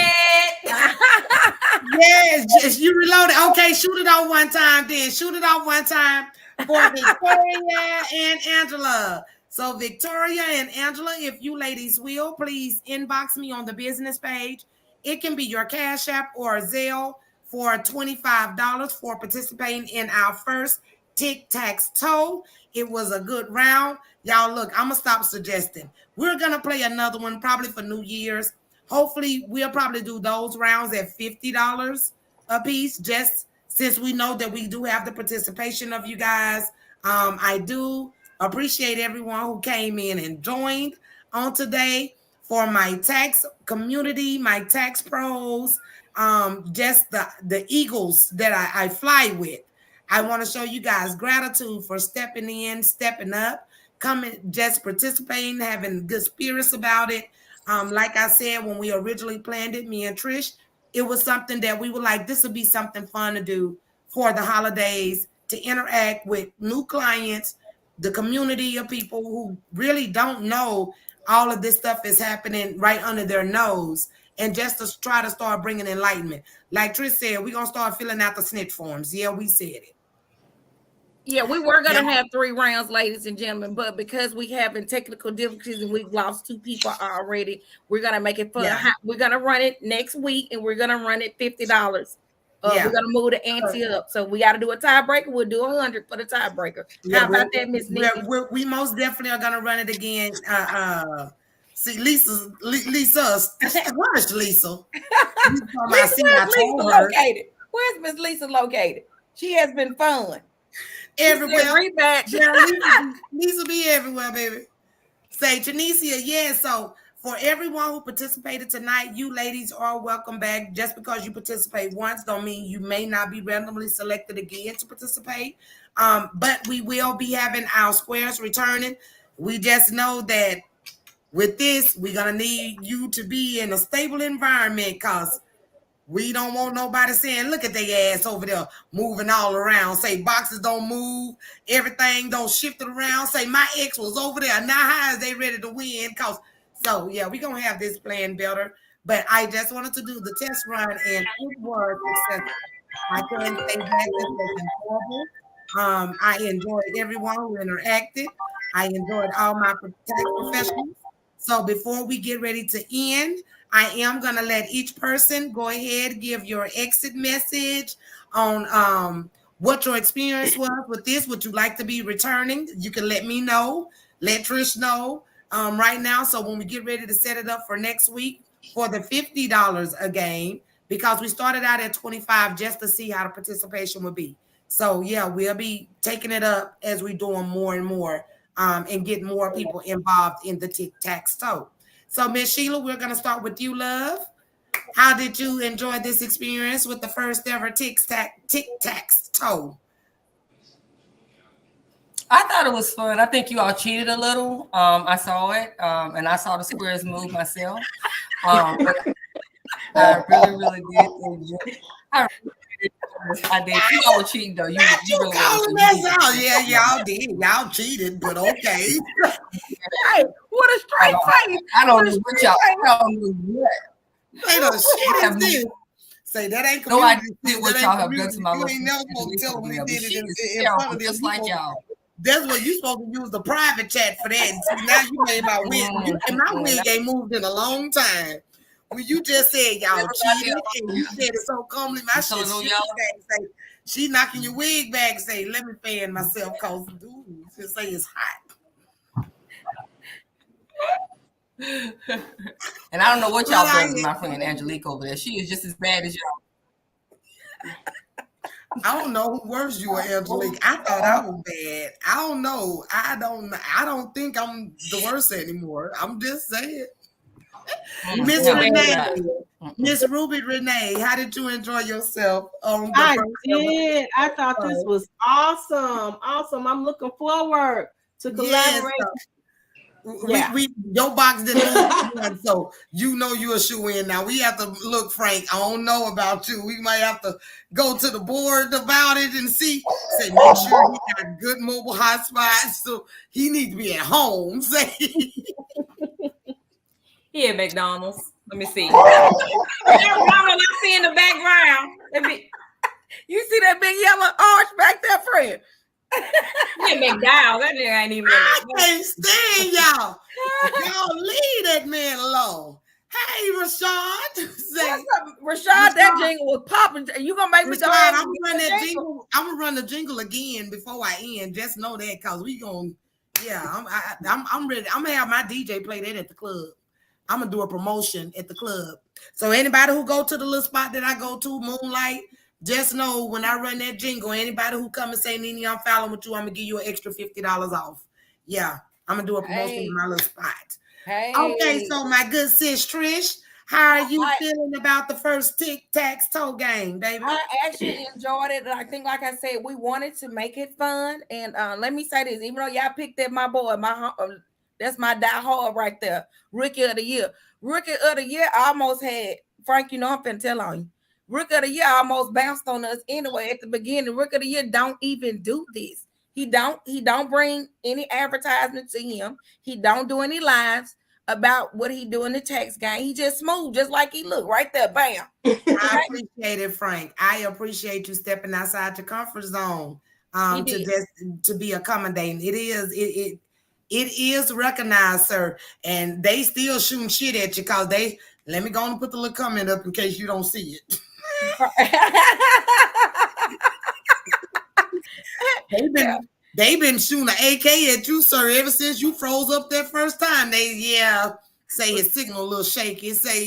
Yes, just you reload it. Okay, shoot it off one time then. Shoot it off one time for Victoria and Angela. So Victoria and Angela, if you ladies will, please inbox me on the business page. It can be your Cash App or Zelle for $25 for participating in our first TIK TAX TOE. It was a good round. Y'all, look, I'm going to stop suggesting. We're going to play another one probably for New Year's. Hopefully, we'll probably do those rounds at $50 a piece, just since we know that we do have the participation of you guys. I do appreciate everyone who came in and joined on today for my tax community, my tax pros, just the eagles that I fly with. I want to show you guys gratitude for stepping in, stepping up, coming, just participating, having good spirits about it. Like I said, when we originally planned it, me and Trish, it was something that we were like, this would be something fun to do for the holidays, to interact with new clients, the community of people who really don't know all of this stuff is happening right under their nose, and just to try to start bringing enlightenment. Like Trish said, we're going to start filling out the snitch forms. Yeah, we said it. Yeah, we were going to have 3 rounds, ladies and gentlemen, but because we having technical difficulties and we've lost 2 people already, we're going to make it fun. Yeah. We're going to run it next week, and we're going to run it $50. We're going to move the ante up. So we got to do a tiebreaker. We'll do 100 for the tiebreaker. Yeah, how about that, Miss Nikki? We most definitely are going to run it again. See, Lisa, where's Lisa? Where's Lisa located? Where's Miss Lisa located? She has been fun. Everywhere. Yeah, Lisa be everywhere, baby. Say, Janicia, yeah. So for everyone who participated tonight, you ladies are welcome back. Just because you participate once don't mean you may not be randomly selected again to participate. But we will be having our squares returning. We just know that with this, we're going to need you to be in a stable environment, because we don't want nobody saying, look at their ass over there moving all around. Say boxes don't move, everything don't shift it around. Say my ex was over there. Now how is they ready to win? So yeah, we're gonna have this plan better. But I just wanted to do the test run, and it was successful. I couldn't say that this was horrible. I enjoyed everyone who interacted. I enjoyed all my tax professionals. So before we get ready to end, I am going to let each person go ahead, give your exit message on what your experience was with this. Would you like to be returning? You can let me know. Let Trish know right now. So when we get ready to set it up for next week for the $50 a game, because we started out at $25 just to see how the participation would be. So yeah, we'll be taking it up as we're doing more and more and getting more people involved in the TIK TAX TOE. So, Miss Sheila, we're going to start with you, love. How did you enjoy this experience with the first ever TIK TAX TOE? I thought it was fun. I think you all cheated a little. I saw it, and I saw the squares move myself. I really did enjoy it. I did. You all were cheating, though. You really Yeah, y'all did. Y'all cheated, but okay. Hey, what a straight face. I don't know what y'all. I don't know what. Say the shit is this. Say that ain't no, I did what y'all have done to my little. You ain't never supposed to tell them we did it in front of them. Just like y'all. That's what you supposed to use the private chat for that. See, now you made my wig. And my wig ain't moved in a long time. When you just said y'all cheated, and you said it so calmly, my shit say, she knocking your wig back, say, let me fan myself, cause dude, just say it's hot. And I don't know what y'all done to my friend Angelique over there. She is just as bad as y'all. I don't know who worse you are, Angelique. I thought I was bad. I don't know. I don't think I'm the worst anymore. I'm just saying. Miss Renee, Miss Ruby Renee, how did you enjoy yourself? I did. I thought this was awesome. I'm looking forward to collaborating. Your box didn't move, so you know you're a shoe-in. Now we have to look, Frank. I don't know about you. We might have to go to the board about it and see. Say, make sure he got good mobile hotspots, so he needs to be at home. Say. He at McDonald's. Let me see. That Ronald I see in the background. You see that big yellow arch back there, friend? Yeah, McDowell. That nigga ain't even. I can't stand y'all. Y'all leave that man alone. Hey, Rashad. What's up, Rashad? That jingle was popping. You gonna make me go ahead and run that jingle. I'm gonna run the jingle again before I end. Just know that, cause we gonna. Yeah, I'm ready. I'm gonna have my DJ play that at the club. I'm gonna do a promotion at the club. So anybody who go to the little spot that I go to, Moonlight, just know when I run that jingle, anybody who come and say, Nene, I'm following with you, I'm gonna give you an extra $50 off. Yeah, I'm gonna do a promotion in my little spot. Hey. Okay, so my good sis Trish, how are you feeling about the first TIK TAX TOE game, baby? I actually enjoyed it. I think, like I said, we wanted to make it fun. And let me say this, even though y'all picked at my boy, that's my diehard right there, Rookie of the Year. Rookie of the Year, I almost had, Frank, you know I'm finna tell on you. Rookie of the Year almost bounced on us anyway at the beginning. Rookie of the Year don't even do this. He don't bring any advertisement to him. He don't do any lives about what he do in the tax game. He just smooth, just like he look right there. Bam. I appreciate it, Frank. I appreciate you stepping outside your comfort zone to be accommodating. It is recognized, sir. And they still shooting shit at you because let me go and put the little comment up in case you don't see it. They've been shooting an AK at you, sir, ever since you froze up that first time. Say his signal a little shaky. Say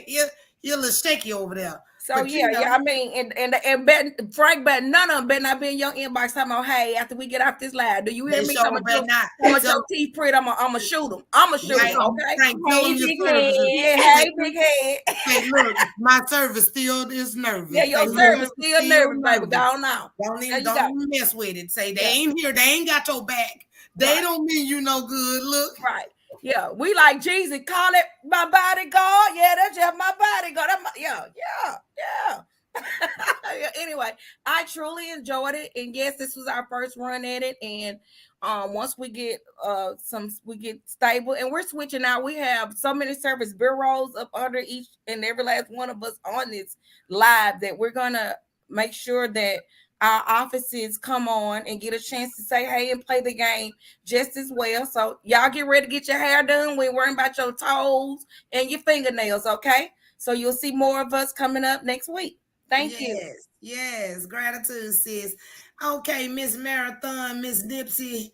you're a little shaky over there. So but I mean, and Frank, but none of them better not be in your inbox talking about, hey, after we get off this live, do you hear me? I'm your teeth pretty. I'm gonna shoot them. I'm gonna shoot them. Okay. Frank, hey, big head. Hey, big head. Hey, look, my service still is nervous. Yeah, your service still nervous, baby. Go on now. Don't even mess with it. Say they ain't here. They ain't got your back. They don't mean you no good. Look. Right. Yeah, we like Jesus. Call it my bodyguard. Yeah, that's just my bodyguard. Yeah. Anyway, I truly enjoyed it, and yes, this was our first run at it. And once we get we get stable, and we're switching out. We have so many service bureaus up under each and every last one of us on this live that we're gonna make sure that our offices come on and get a chance to say hey and play the game just as well. So y'all get ready to get your hair done. We ain't worrying about your toes and your fingernails, okay? So you'll see more of us coming up next week. Thank you. Yes, gratitude, sis. Okay, Miss Marathon, Miss Nipsey,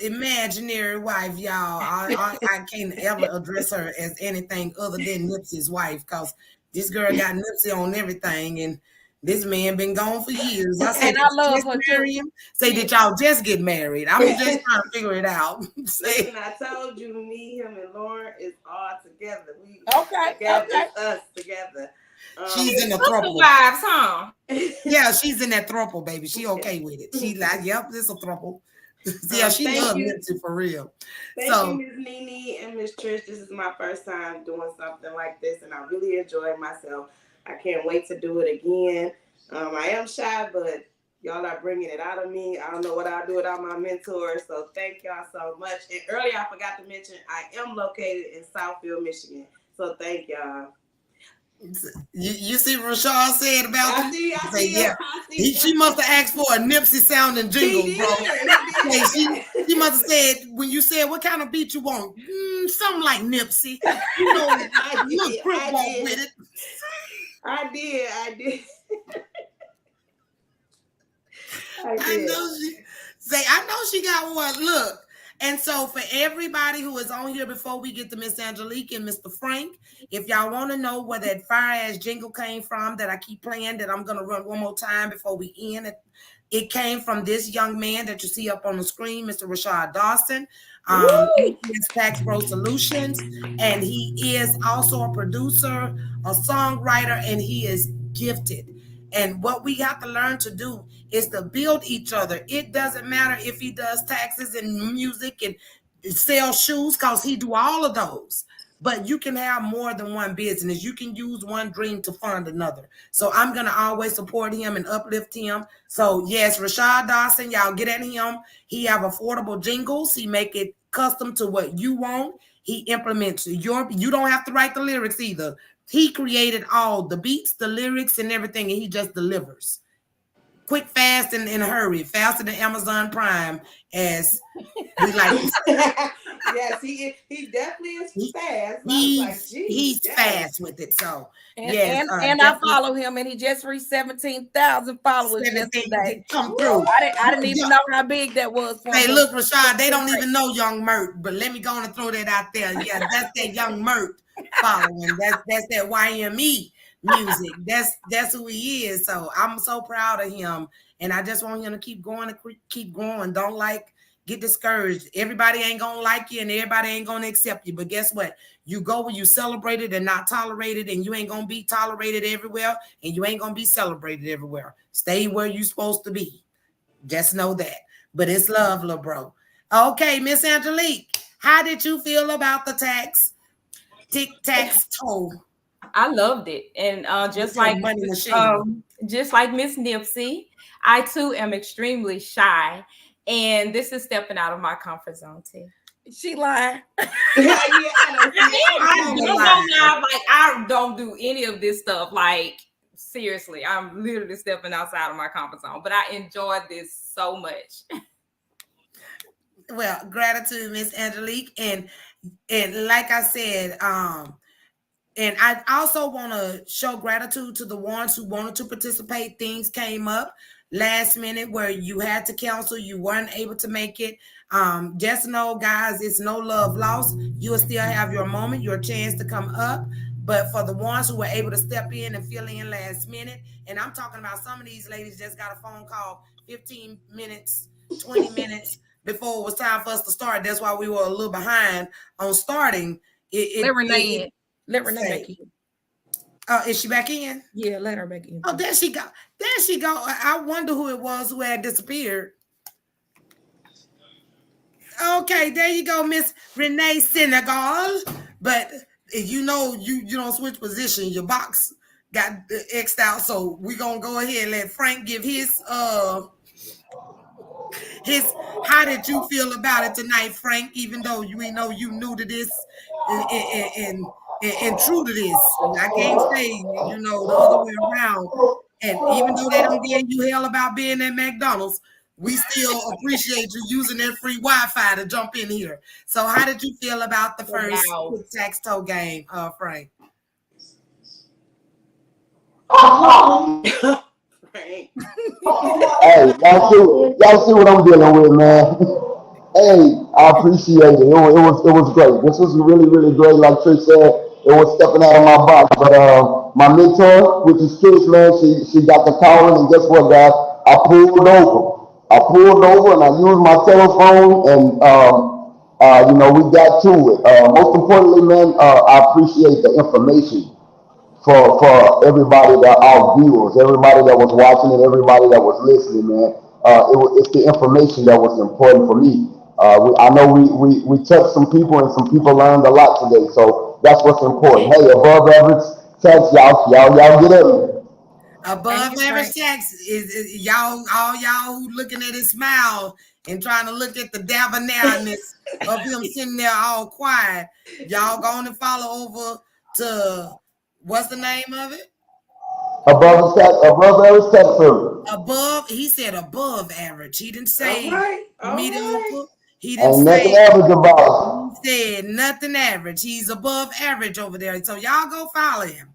imaginary wife, y'all. I can't ever address her as anything other than Nipsey's wife because this girl got Nipsey on everything, and this man been gone for years. I said, and I love her too. Did y'all just get married? I'm just trying to figure it out. Listen, I told you, me, him, and Lauren is all together. Us together. She's in the throuple. Wives, huh? Yeah, she's in that throuple, baby. She okay with it. She like, yep, this a throuple. Yeah, she loves Nipsey for real. Thank you, Ms. Nene and Ms. Trish. This is my first time doing something like this, and I really enjoyed myself. I can't wait to do it again. I am shy, but y'all are bringing it out of me. I don't know what I'll do without my mentor, so thank y'all so much. And earlier, I forgot to mention, I am located in Southfield, Michigan, so thank y'all. You see what Rashad said about she must have asked for a Nipsey sounding jingle, bro. She must have said, when you said, what kind of beat you want? Something like Nipsey. You know, I walk with it. I did. I know she got one. Look. And so for everybody who is on here before we get to Miss Angelique and Mr. Frank, if y'all want to know where that fire-ass jingle came from that I keep playing, that I'm going to run one more time before we end it, it came from this young man that you see up on the screen, Mr. Rashad Dawson. He is Tax Pro Solutions, and he is also a producer, a songwriter, and he is gifted. And what we have to learn to do is to build each other. It doesn't matter if he does taxes and music and sell shoes, because he do all of those. but you can have more than one business. You can use one dream to fund another. So I'm going to always support him and uplift him. So yes, Rashad Dawson, y'all get at him. He have affordable jingles. He make it custom to what you want. He implements you don't have to write the lyrics either. He created all the beats, the lyrics, and everything, and he just delivers. Quick, fast, and in a hurry. Faster than Amazon Prime, as we like to say. Yes, he definitely is fast. He's fast with it. So and I follow him, and he just reached 17,000 followers yesterday. Come through. I didn't even know how big that was. Hey, look, Rashad, they don't even know Young Mert, but let me go and throw that out there. Yeah, that's that Young Mert following. That's that YME music. That's who he is. So I'm so proud of him, and I just want him to keep going and keep growing. Don't get discouraged. Everybody ain't gonna like you, and everybody ain't gonna accept you. But guess what? You go where you celebrated and not tolerated, and you ain't gonna be tolerated everywhere, and you ain't gonna be celebrated everywhere. Stay where you supposed to be. Just know that. But it's love, little bro. Okay, Miss Angelique, how did you feel about the TIK TAX TOE? I loved it, and just like Miss Nipsey, I too am extremely shy. And this is stepping out of my comfort zone too. She lied. I don't do any of this stuff. Like, seriously, I'm literally stepping outside of my comfort zone. But I enjoyed this so much. Well, gratitude, Miss Angelique, and like I said, and I also want to show gratitude to the ones who wanted to participate. Things came up last minute where you had to cancel, you weren't able to make it. Just know, guys, it's no love lost. You will still have your moment, your chance to come up. But for the ones who were able to step in and fill in last minute, and I'm talking about some of these ladies just got a phone call 15 minutes, 20 minutes before it was time for us to start. That's why we were a little behind on starting. Let Renee back in. Is she back in? Yeah, let her back in. Oh, there she go. There she go. I wonder who it was who had disappeared. Okay, there you go, Miss Renee Senegal. But you know, you don't switch position. Your box got X'd out, so we're gonna go ahead and let Frank give his how did you feel about it tonight, Frank? Even though we know you new to this and true to this. I can't say, the other way around. And even though they don't give you hell about being at McDonald's, we still appreciate you using that free Wi-Fi to jump in here. So how did you feel about the first TIK TAX TOE game, Frank? Hey, y'all see what I'm dealing with, man. Hey, I appreciate it. It was great. This was really, really great. Like Trish said, it was stepping out of my box. But my mentor, which is Trish, man, she got the calling, and guess what, guys? I pulled over. And I used my telephone, and we got to it. Most importantly, man, I appreciate the information for everybody that our viewers, everybody that was watching, and everybody that was listening, man. It's the information that was important for me. I know we touched some people, and some people learned a lot today. So that's what's important. Hey, above average tax, y'all get it. Above average tax is y'all, all y'all who looking at his smile and trying to look at the debonairness of him sitting there all quiet. Y'all going to follow over to what's the name of it? Above average tax service. He said above average. He didn't say mediocre. He didn't say nothing average about it. He said nothing average. He's above average over there. So y'all go follow him.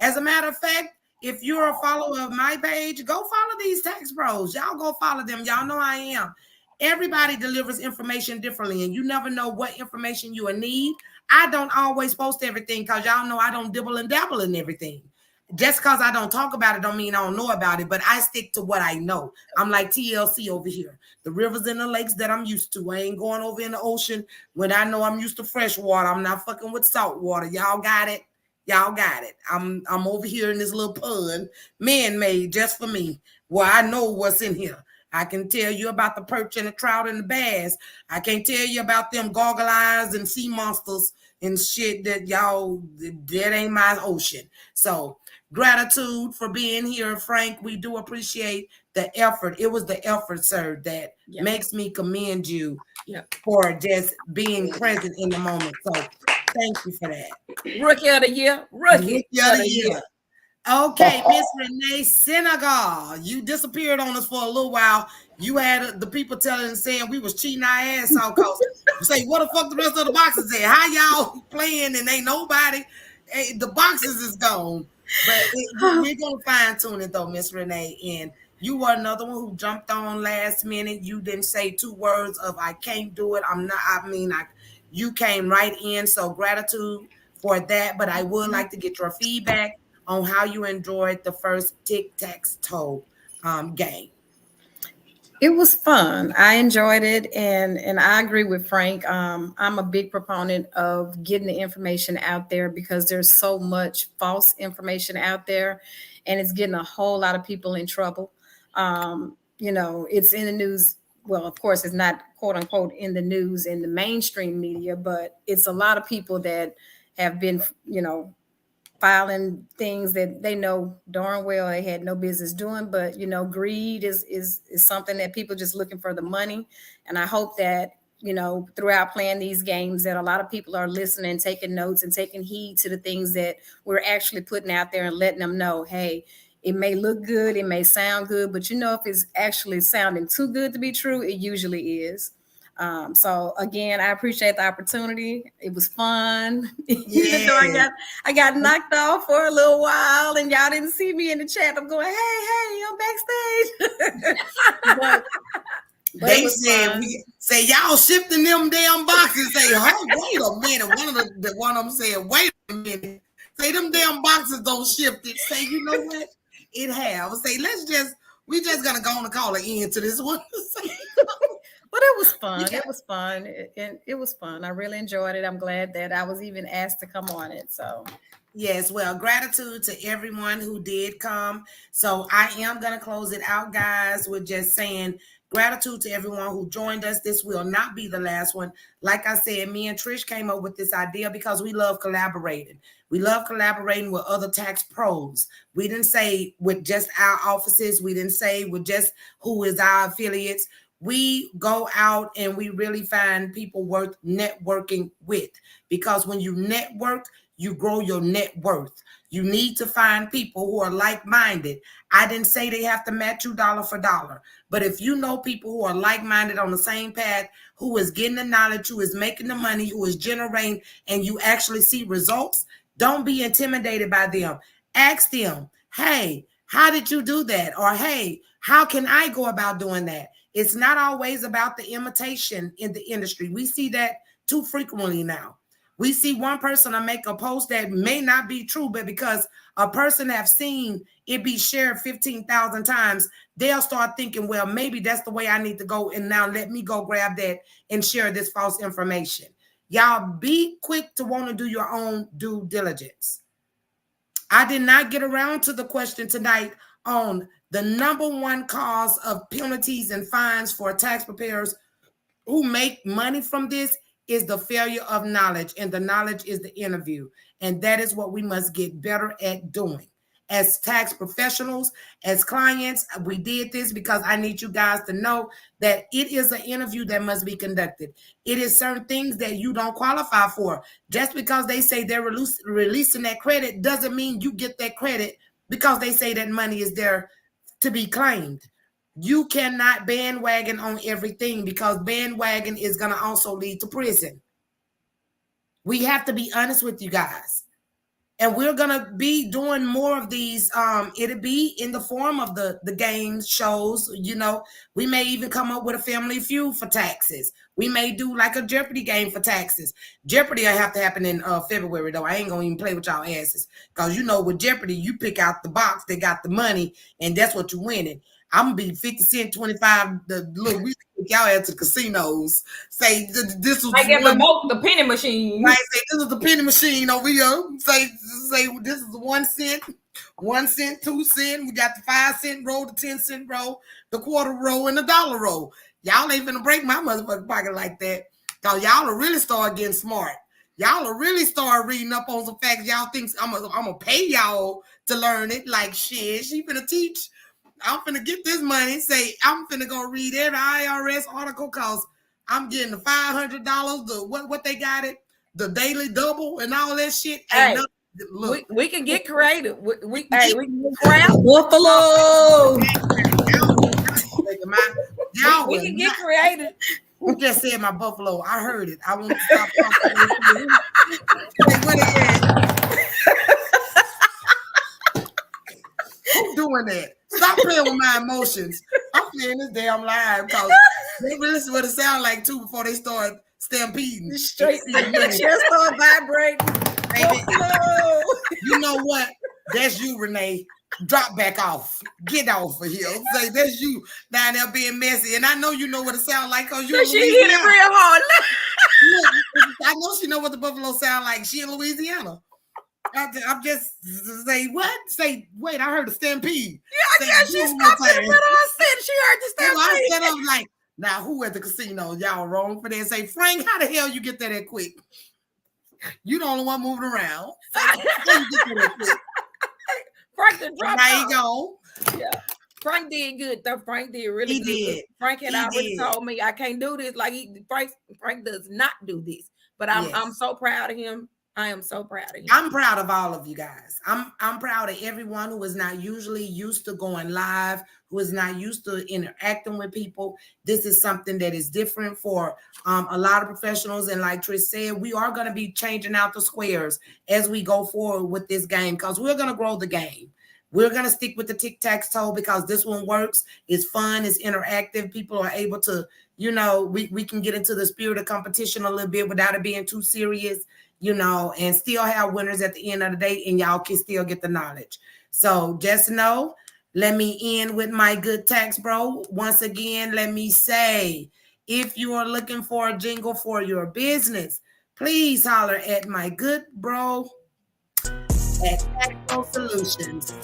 As a matter of fact, if you're a follower of my page, go follow these tax bros. Y'all go follow them. Y'all know I am. Everybody delivers information differently, and you never know what information you will need. I don't always post everything because y'all know I don't dibble and dabble in everything. Just because I don't talk about it don't mean I don't know about it, but I stick to what I know. I'm like TLC over here. The rivers and the lakes that I'm used to. I ain't going over in the ocean when I know I'm used to fresh water. I'm not fucking with salt water. Y'all got it? Y'all got it. I'm over here in this little pond, man-made just for me, where I know what's in here. I can tell you about the perch and the trout and the bass. I can't tell you about them goggle eyes and sea monsters and shit that y'all, that ain't my ocean. So gratitude for being here, Frank. We do appreciate the effort. It was the effort, sir, that makes me commend you for just being present in the moment. So thank you for that. Rookie of the year. Rookie of the year. Okay, Miss Renee Senegal, you disappeared on us for a little while. You had the people telling and saying we was cheating our ass off. Cause you say, what the fuck the rest of the boxes at? How y'all playing and ain't nobody? Hey, the boxes is gone. But we're gonna fine tune it though, Miss Renee. And you were another one who jumped on last minute. You didn't say 2 words of I can't do it. You came right in. So gratitude for that. But I would like to get your feedback on how you enjoyed the first TIK TAX TOE game. It was fun. I enjoyed it, and I agree with Frank. I'm a big proponent of getting the information out there because there's so much false information out there, and it's getting a whole lot of people in trouble. It's in the news. Well, of course, it's not quote unquote in the news in the mainstream media, but it's a lot of people that have been, filing things that they know darn well they had no business doing. But greed is something that people just looking for the money. And I hope that throughout playing these games that a lot of people are listening, taking notes, and taking heed to the things that we're actually putting out there and letting them know, hey, it may look good, it may sound good, but if it's actually sounding too good to be true, it usually is. So again, I appreciate the opportunity. It was fun. Even though I got knocked off for a little while and y'all didn't see me in the chat. I'm going, hey, I'm backstage. but they said y'all shifting them damn boxes. Say, wait a minute. One of them said, wait a minute. Say them damn boxes don't shift it. Say, you know what? It have. Say, we just gonna go on and call an end to this one. But it was fun. It was fun. It was fun. I really enjoyed it. I'm glad that I was even asked to come on it. So yes, well, gratitude to everyone who did come. So I am going to close it out, guys, with just saying gratitude to everyone who joined us. This will not be the last one. Like I said, me and Trish came up with this idea because we love collaborating. We love collaborating with other tax pros. We didn't say with just our offices. We didn't say with just who is our affiliates. We go out and we really find people worth networking with, because when you network, you grow your net worth. You need to find people who are like-minded. I didn't say they have to match you dollar for dollar, but if you know people who are like-minded on the same path, who is getting the knowledge, who is making the money, who is generating, and you actually see results, don't be intimidated by them. Ask them, hey, how did you do that? Or, hey, how can I go about doing that? It's not always about the imitation in the industry. We see that too frequently now. We see one person make a post that may not be true, but because a person have seen it be shared 15,000 times, they'll start thinking, well, maybe that's the way I need to go. And now let me go grab that and share this false information. Y'all be quick to want to do your own due diligence. I did not get around to the question tonight on the number one cause of penalties and fines for tax preparers who make money from this is the failure of knowledge, and the knowledge is the interview. And that is what we must get better at doing. As tax professionals, as clients, we did this because I need you guys to know that it is an interview that must be conducted. It is certain things that you don't qualify for. Just because they say they're releasing that credit doesn't mean you get that credit because they say that money is there to be claimed. You cannot bandwagon on everything, because bandwagon is going to also lead to prison. We have to be honest with you guys. And we're going to be doing more of these. It'll be in the form of the game shows. We may even come up with a family feud for taxes. We may do like a Jeopardy game for taxes. Jeopardy will have to happen in February, though. I ain't going to even play with y'all asses. Because, with Jeopardy, you pick out the box, they got the money, and that's what you're winning. I'm going to be 50 cent, 25. Look, we take y'all out to casinos. Say, this was the penny machine. Right, say, this is the penny machine over here. Say, this is 1 cent, 1 cent, 2 cent. We got the 5 cent roll, the 10 cent roll, the quarter roll, and the dollar roll. Y'all ain't finna break my motherfucking pocket like that. Cause y'all will really start getting smart. Y'all will really start reading up on some facts. Y'all think I'm gonna pay y'all to learn it. Like shit, she finna teach. I'm finna get this money. Say I'm finna go read every IRS article cause I'm getting the $500. The what they got it, the daily double and all that shit. Hey, look, we can get creative. We can craft Buffalo. We can get creative. Who just said my buffalo? I heard it. I want to stop talking. What is Who's doing that? Stop playing with my emotions. I'm playing this damn live because they listen what it sounds like too before they start stampeding. Straight, the chest start vibrating. Buffalo. You know what? That's you, Renee. Drop back off. Get off of here. Say that's you down there being messy. And I know you know what it sounds like because you. She hit it real hard. Look, I know she know what the buffalo sound like. She in Louisiana. I'm just say what? Say wait. I heard a stampede. Yeah, I guess she stopped it. What I said, she heard the stampede. I said I was like, now who at the casino? Y'all wrong for that. Say Frank, how the hell you get that quick? You the only one moving around. How you get that quick? Frank did drop there you go. Yeah. Frank did good though. Frank did really good. Did. Frank had already told me I can't do this. Like Frank does not do this. But I'm so proud of him. I am so proud of him. I'm proud of all of you guys. I'm proud of everyone who is not usually used to going live, who is not used to interacting with people. This is something that is different for a lot of professionals. And like Trish said, we are going to be changing out the squares as we go forward with this game because we're going to grow the game. We're going to stick with the TIK TAX TOE because this one works. It's fun. It's interactive. People are able to, you know, we can get into the spirit of competition a little bit without it being too serious, you know, and still have winners at the end of the day, and y'all can still get the knowledge. So just know, let me end with my good tax bro. Once again, let me say, if you are looking for a jingle for your business, please holler at my good bro at Tax Pro Solutions,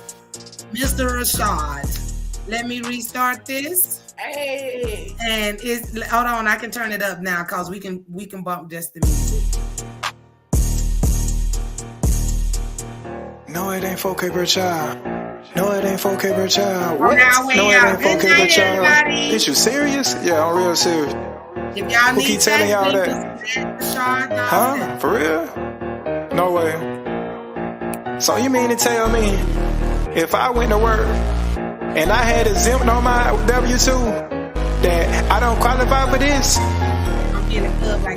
Mr. Rashad. Let me restart this. Hey. And it's hold on, I can turn it up now because we can bump just the music. No, it ain't 4K per child. No, it ain't 4K per child. What? No, it ain't 4K per child. Is you serious? Yeah, I'm real serious. If y'all Who need keep telling y'all that? Huh? For real? No way. So you mean to tell me if I went to work and I had exempt on my W-2 that I don't qualify for this?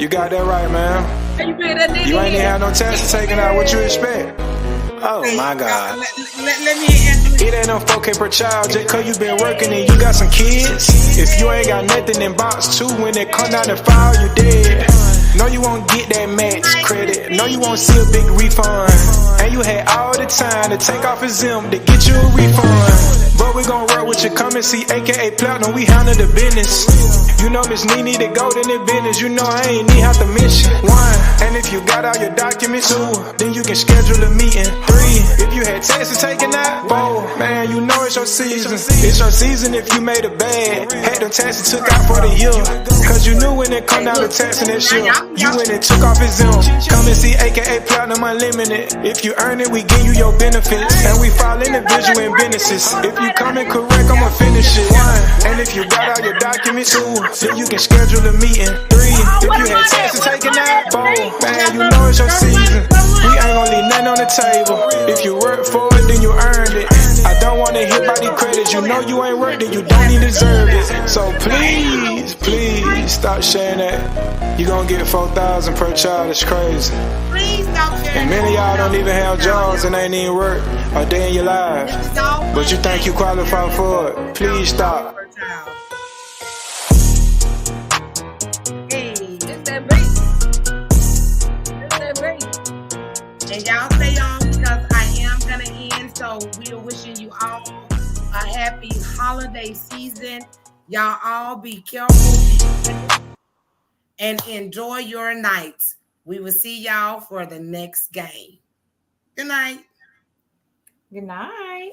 You got that right, man. You ain't even have no taxes taken out. What you expect? Oh my God. Let me it ain't no 4K per child just cause you been working and you got some kids. If you ain't got nothing in box 2, when it come down to file, you dead. No, you won't get that max credit. No, you won't see a big refund. And you had all the time to take off exempt to get you a refund. But we gon' work with your currency, aka platinum, we handle the business. You know Miss Nee need to go to the business. You know I ain't need have to mention 1. And if you got all your documents 2, then you can schedule a meeting 3. If you had taxes taken out 4, man, you know it's your season. It's your season if you made a bad. Had them taxes took out for the year. Cause you knew when it come down to taxing that shit. You went and took off exempt. Come and see aka Platinum Unlimited. If you earn it, we give you your benefits. And we file individual in businesses. If you come in correct, I'ma finish it 1. And if you got all your documents 2, then you can schedule a meeting 3. If you had taxes taken out 4, man, you know it's your season. We ain't gonna leave nothing on the table. If you work for it, then you earned it. I don't wanna hit by the credits. You know you ain't worked it, you don't even deserve it. So please, please stop sharing that. You gonna get 4,000 per child. It's crazy. Please stop sharing. And many of y'all don't even have jobs and ain't even work a day in your life. But you think you qualify for it. Please stop. And y'all stay on because I am gonna end. So we are wishing you all a happy holiday season. Y'all all be careful and enjoy your nights. We will see y'all for the next game. Good night. Good night.